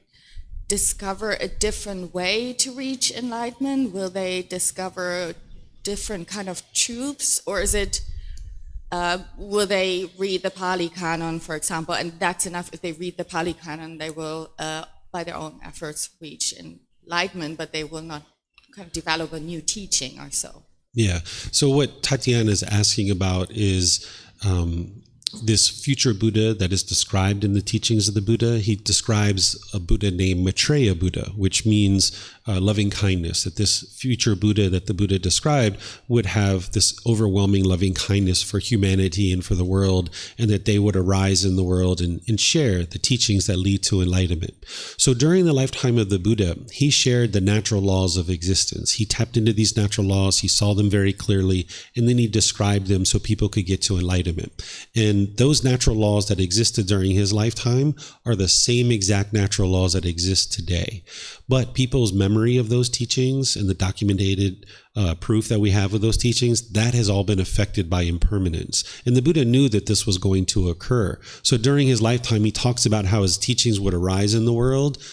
discover a different way to reach enlightenment? Will they discover different kind of truths? Or is it, will they read the Pali Canon, for example, and that's enough? If they read the Pali Canon, they will, by their own efforts, reach enlightenment, but they will not kind of develop a new teaching or so. Yeah. So what Tatiana is asking about is this future Buddha that is described in the teachings of the Buddha. He describes a Buddha named Maitreya Buddha, which means loving kindness, that this future Buddha that the Buddha described would have this overwhelming loving kindness for humanity and for the world, and that they would arise in the world and share the teachings that lead to enlightenment. So during the lifetime of the Buddha, he shared the natural laws of existence. He tapped into these natural laws, he saw them very clearly, and then he described them so people could get to enlightenment. And those natural laws that existed during his lifetime are the same exact natural laws that exist today. But people's memory of those teachings and the documented proof that we have of those teachings, that has all been affected by impermanence. And the Buddha knew that this was going to occur. So during his lifetime, he talks about how his teachings would arise in the world.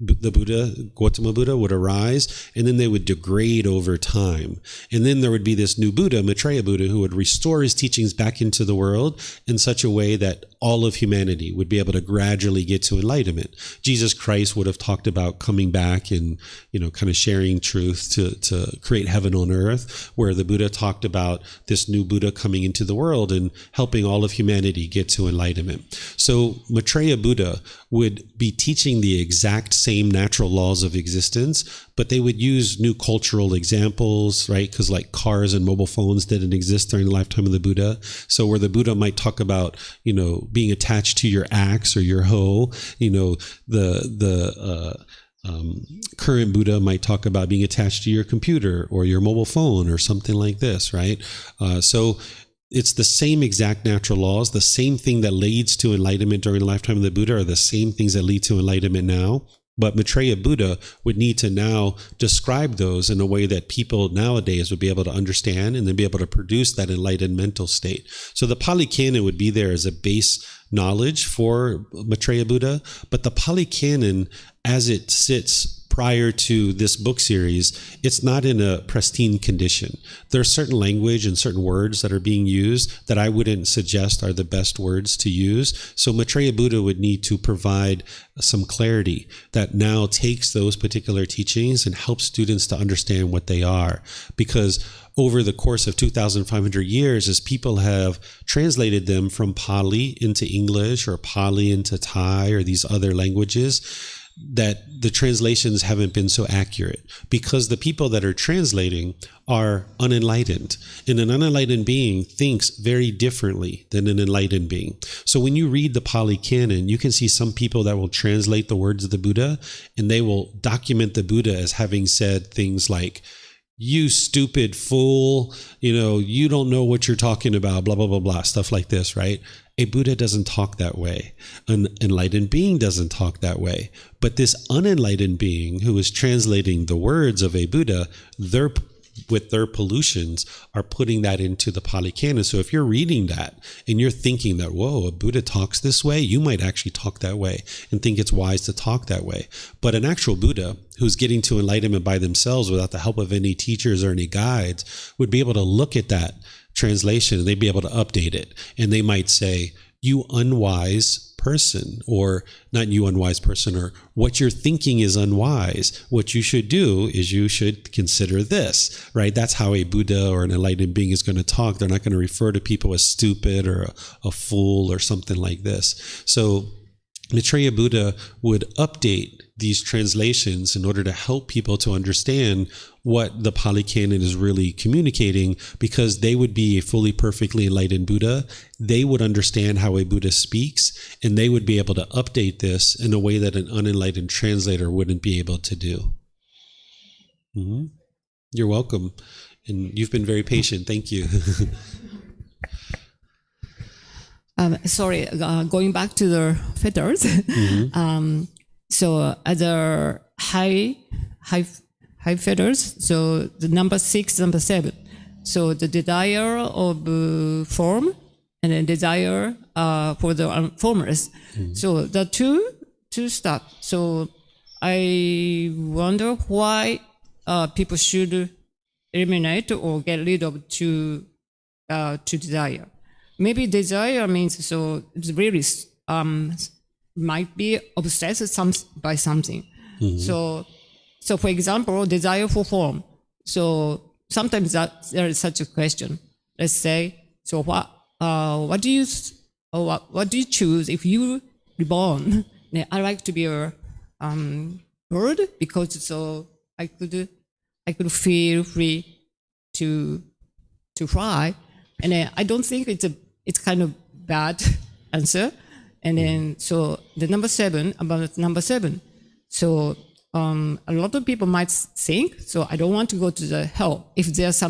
The Buddha, Gotama Buddha, would arise, and then they would degrade over time. And then there would be this new Buddha, Maitreya Buddha, who would restore his teachings back into the world in such a way that all of humanity would be able to gradually get to enlightenment. Jesus Christ would have talked about coming back and, you know, kind of sharing truth to create heaven on earth, where the Buddha talked about this new Buddha coming into the world and helping all of humanity get to enlightenment. So Maitreya Buddha would be teaching the exact same natural laws of existence, but they would use new cultural examples, right? Because like cars and mobile phones didn't exist during the lifetime of the Buddha. So where the Buddha might talk about, you know, being attached to your axe or your hoe, you know, the current Buddha might talk about being attached to your computer or your mobile phone or something like this, right? So it's the same exact natural laws. The same thing that leads to enlightenment during the lifetime of the Buddha are the same things that lead to enlightenment now. But Maitreya Buddha would need to now describe those in a way that people nowadays would be able to understand and then be able to produce that enlightened mental state. So the Pali Canon would be there as a base knowledge for Maitreya Buddha, but the Pali Canon, as it sits prior to this book series, it's not in a pristine condition. There's certain language and certain words that are being used that I wouldn't suggest are the best words to use. So Maitreya Buddha would need to provide some clarity that now takes those particular teachings and helps students to understand what they are. Because over the course of 2,500 years, as people have translated them from Pali into English or Pali into Thai or these other languages, that the translations haven't been so accurate because the people that are translating are unenlightened. And an unenlightened being thinks very differently than an enlightened being. So when you read the Pali Canon, you can see some people that will translate the words of the Buddha and they will document the Buddha as having said things like, "You stupid fool, you know, you don't know what you're talking about, blah, blah, blah, blah," stuff like this, right? A Buddha doesn't talk that way. An enlightened being doesn't talk that way. But this unenlightened being who is translating the words of a Buddha, with their pollutions, are putting that into the Pali Canon. So if you're reading that and you're thinking that, whoa, a Buddha talks this way, you might actually talk that way and think it's wise to talk that way. But an actual Buddha who's getting to enlightenment by themselves without the help of any teachers or any guides would be able to look at that translation and they'd be able to update it. And they might say, you unwise person, or not you unwise person, or what you're thinking is unwise. What you should do is you should consider this, right? That's how a Buddha or an enlightened being is going to talk. They're not going to refer to people as stupid or a fool or something like this. So Maitreya Buddha would update these translations in order to help people to understand what the Pali Canon is really communicating, because they would be a fully perfectly enlightened Buddha. They would understand how a Buddha speaks, and they would be able to update this in a way that an unenlightened translator wouldn't be able to do. Mm-hmm. You're welcome. And you've been very patient. Thank you. Sorry, going back to the feathers. Mm-hmm. So other high feathers. So the number 6, number 7. So the desire of form and then desire for the formless. Mm-hmm. So the two stuff. So I wonder why people should eliminate or get rid of two desire. Maybe desire means so it's really might be obsessed by something. Mm-hmm. So for example, desire for form. So sometimes there is such a question. Let's say, so what do you choose if you reborn? I like to be a bird because so I could feel free to fly, and I don't think it's kind of bad answer. And then so the number 7, about number 7. So a lot of people might think, so I don't want to go to the hell if there's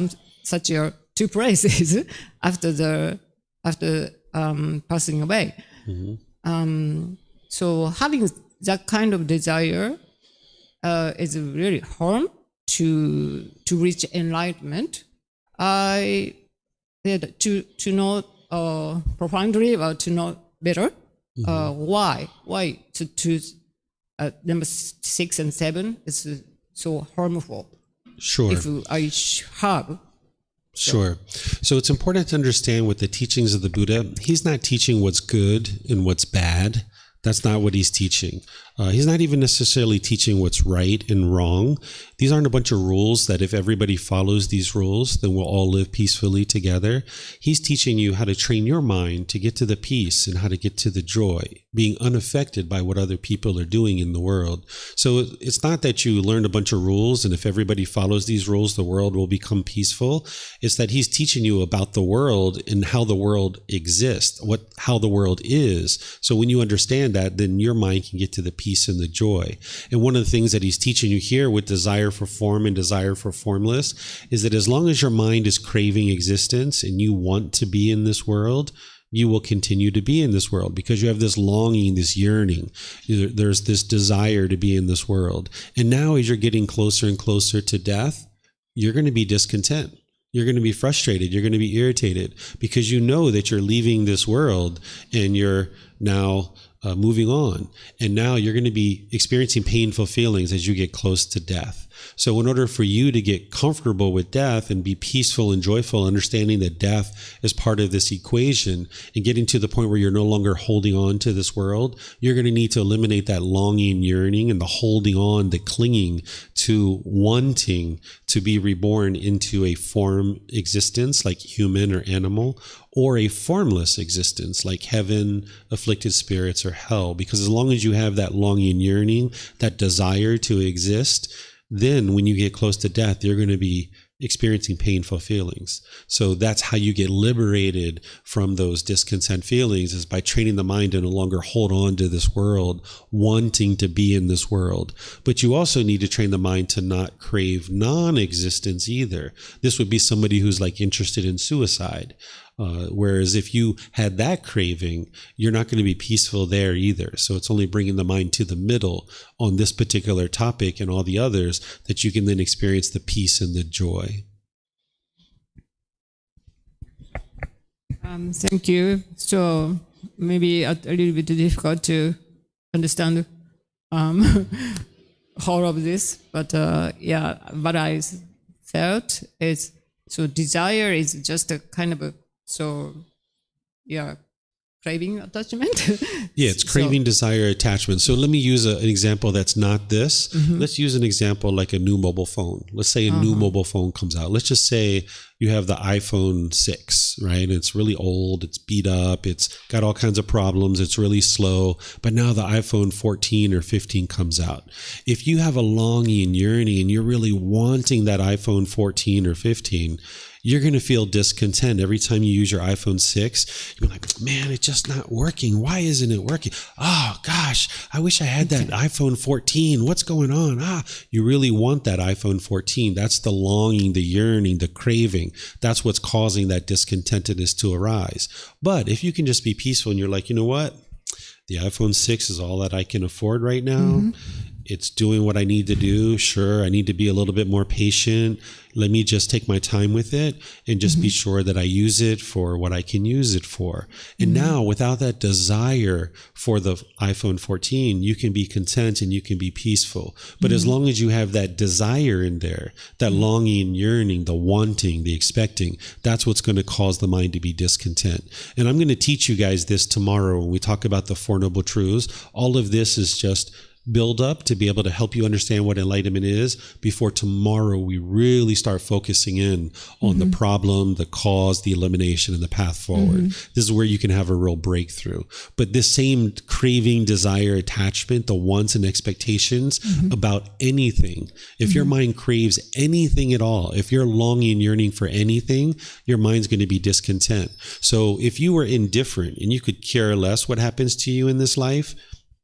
such a 2 places after passing away. Mm-hmm. So having that kind of desire is really harm to reach enlightenment. I said to know profoundly or to know better. Why to choose number 6 and 7 is so harmful? Sure. If I have. Sure. So it's important to understand with the teachings of the Buddha, he's not teaching what's good and what's bad. That's not what he's teaching. He's not even necessarily teaching what's right and wrong. These aren't a bunch of rules that if everybody follows these rules, then we'll all live peacefully together. He's teaching you how to train your mind to get to the peace and how to get to the joy, being unaffected by what other people are doing in the world. So it's not that you learned a bunch of rules and if everybody follows these rules, the world will become peaceful. It's that he's teaching you about the world and how the world exists, how the world is. So when you understand that, then your mind can get to the peace and the joy. And one of the things that he's teaching you here with desire for form and desire for formless is that as long as your mind is craving existence and you want to be in this world, you will continue to be in this world because you have this longing, this yearning. There's this desire to be in this world. And now as you're getting closer and closer to death, you're going to be discontent. You're going to be frustrated. You're going to be irritated because you know that you're leaving this world and you're now moving on. And now you're going to be experiencing painful feelings as you get close to death. So in order for you to get comfortable with death and be peaceful and joyful, understanding that death is part of this equation and getting to the point where you're no longer holding on to this world, you're going to need to eliminate that longing, yearning, and the holding on, the clinging to wanting to be reborn into a form existence like human or animal, or a formless existence like heaven, afflicted spirits, or hell. Because as long as you have that longing, yearning, that desire to exist, then when you get close to death, you're going to be experiencing painful feelings. So that's how you get liberated from those discontent feelings, is by training the mind to no longer hold on to this world, wanting to be in this world. But you also need to train the mind to not crave non-existence either. This would be somebody who's like interested in suicide. Whereas if you had that craving, you're not going to be peaceful there either. So it's only bringing the mind to the middle on this particular topic and all the others that you can then experience the peace and the joy. Thank you. So maybe a little bit difficult to understand whole of this, but yeah, what I felt is, so desire is just a kind of a, so yeah, craving attachment. Yeah, it's craving, desire, attachment. So let me use an example that's not this. Let's use an example like a new mobile phone. Let's say a new mobile phone comes out. Let's just say you have the iPhone 6, right? It's really old. It's beat up. It's got all kinds of problems. It's really slow. But now the iPhone 14 or 15 comes out. If you have a longing and yearning and you're really wanting that iPhone 14 or 15, you're going to feel discontent every time you use your iPhone 6. You're like, man, it's just not working. Why isn't it working? Oh, gosh, I wish I had that iPhone 14. What's going on? You really want that iPhone 14. That's the longing, the yearning, the craving. That's what's causing that discontentedness to arise. But if you can just be peaceful and you're like, you know what? The iPhone 6 is all that I can afford right now. It's doing what I need to do. Sure, I need to be a little bit more patient. Let me just take my time with it and just be sure that I use it for what I can use it for. And now, without that desire for the iPhone 14, you can be content and you can be peaceful. But as long as you have that desire in there, that longing, yearning, the wanting, the expecting, that's what's going to cause the mind to be discontent. And I'm going to teach you guys this tomorrow when we talk about the Four Noble Truths. All of this is just build up to be able to help you understand what enlightenment is before tomorrow we really start focusing in on the problem, the cause, the elimination, and the path forward. This is where you can have a real breakthrough. But this same craving, desire, attachment, the wants and expectations about anything, if your mind craves anything at all, if you're longing and yearning for anything, your mind's going to be discontent. So if you were indifferent and you could care less what happens to you in this life,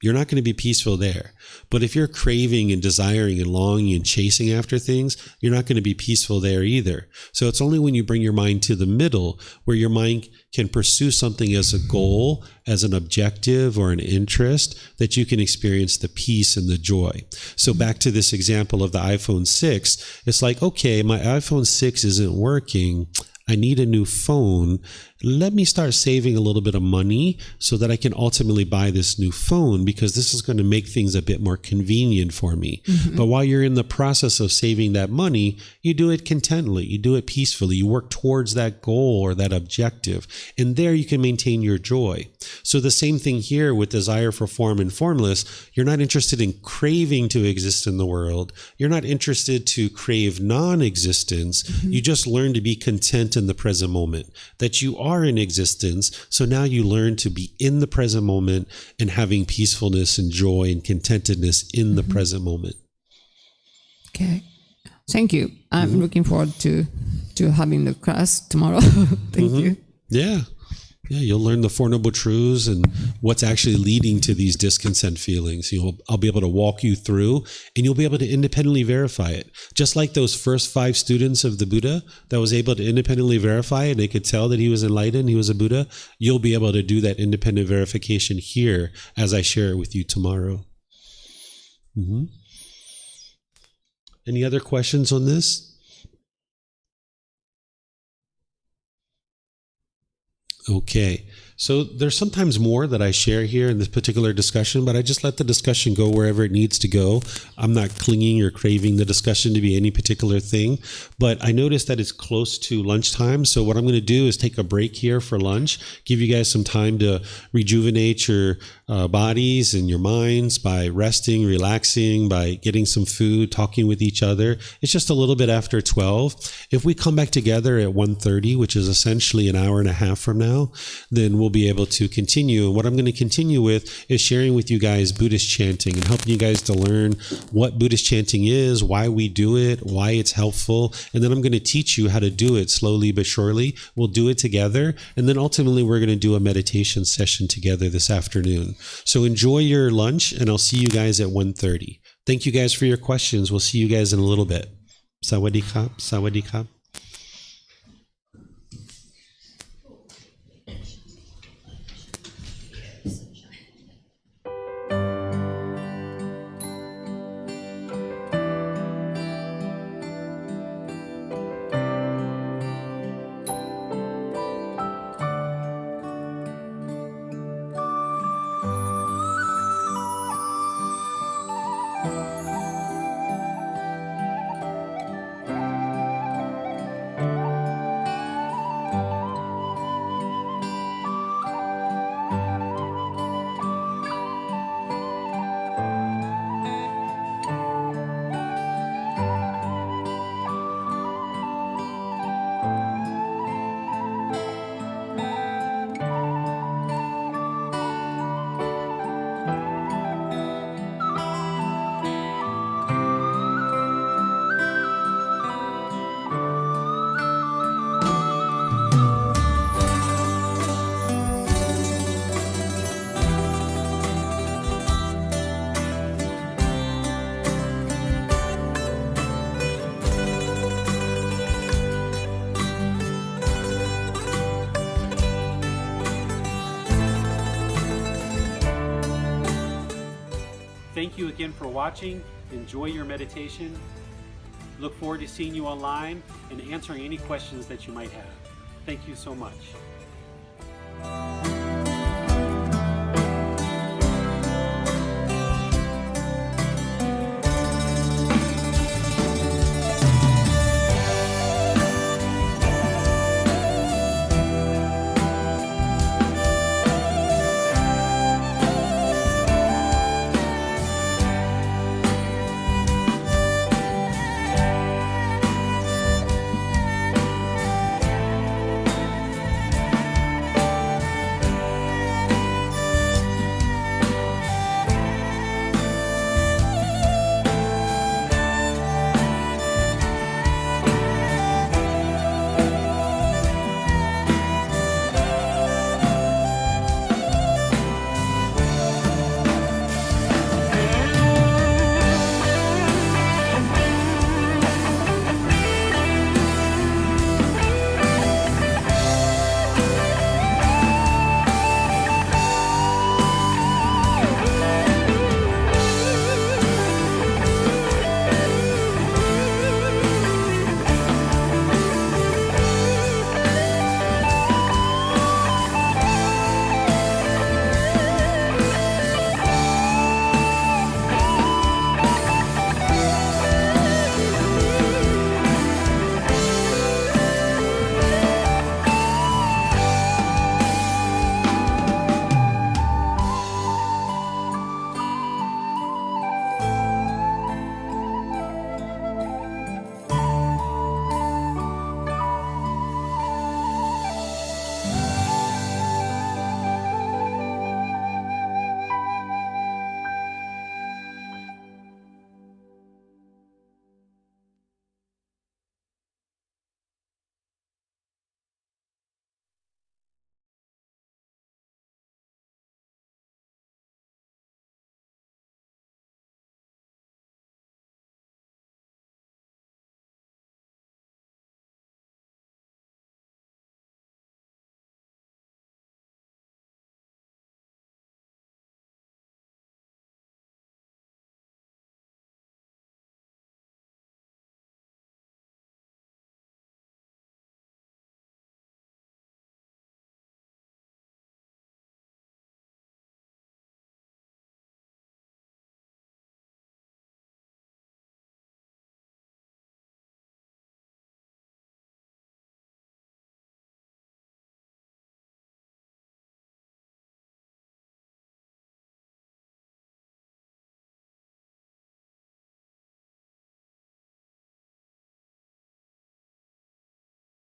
you're not going to be peaceful there. But if you're craving and desiring and longing and chasing after things, you're not going to be peaceful there either. So it's only when you bring your mind to the middle where your mind can pursue something as a goal, as an objective or an interest, that you can experience the peace and the joy. So back to this example of the iPhone 6, it's like, okay, my iPhone 6 isn't working. I need a new phone. Let me start saving a little bit of money so that I can ultimately buy this new phone, because this is going to make things a bit more convenient for me. But while you're in the process of saving that money, you do it contently, you do it peacefully, you work towards that goal or that objective, and there you can maintain your joy. So the same thing here with desire for form and formless. You're not interested in craving to exist in the world. You're not interested to crave non-existence. You just learn to be content in the present moment, that you are in existence. So now you learn to be in the present moment and having peacefulness and joy and contentedness in the present moment. Okay. Thank you. I'm looking forward to having the class tomorrow. Thank you. Yeah. Yeah, you'll learn the Four Noble Truths and what's actually leading to these discontent feelings. I'll be able to walk you through, and you'll be able to independently verify it. Just like those first 5 students of the Buddha that was able to independently verify it, they could tell that he was enlightened, he was a Buddha. You'll be able to do that independent verification here as I share it with you tomorrow. Any other questions on this? Okay, so there's sometimes more that I share here in this particular discussion, but I just let the discussion go wherever it needs to go. I'm not clinging or craving the discussion to be any particular thing, but I noticed that it's close to lunchtime. So what I'm going to do is take a break here for lunch, give you guys some time to rejuvenate your bodies and your minds by resting, relaxing, by getting some food, talking with each other. It's just a little bit after 12. If we come back together at 1:30, which is essentially an hour and a half from now, then we'll be able to continue. And what I'm going to continue with is sharing with you guys Buddhist chanting and helping you guys to learn what Buddhist chanting is, why we do it, why it's helpful. And then I'm going to teach you how to do it slowly but surely. We'll do it together. And then ultimately we're going to do a meditation session together this afternoon. So enjoy your lunch, and I'll see you guys at 1:30. Thank you guys for your questions. We'll see you guys in a little bit. Sawadee krap, sawadee krap. you again for watching. Enjoy your meditation. Look forward to seeing you online and answering any questions that you might have. Thank you so much.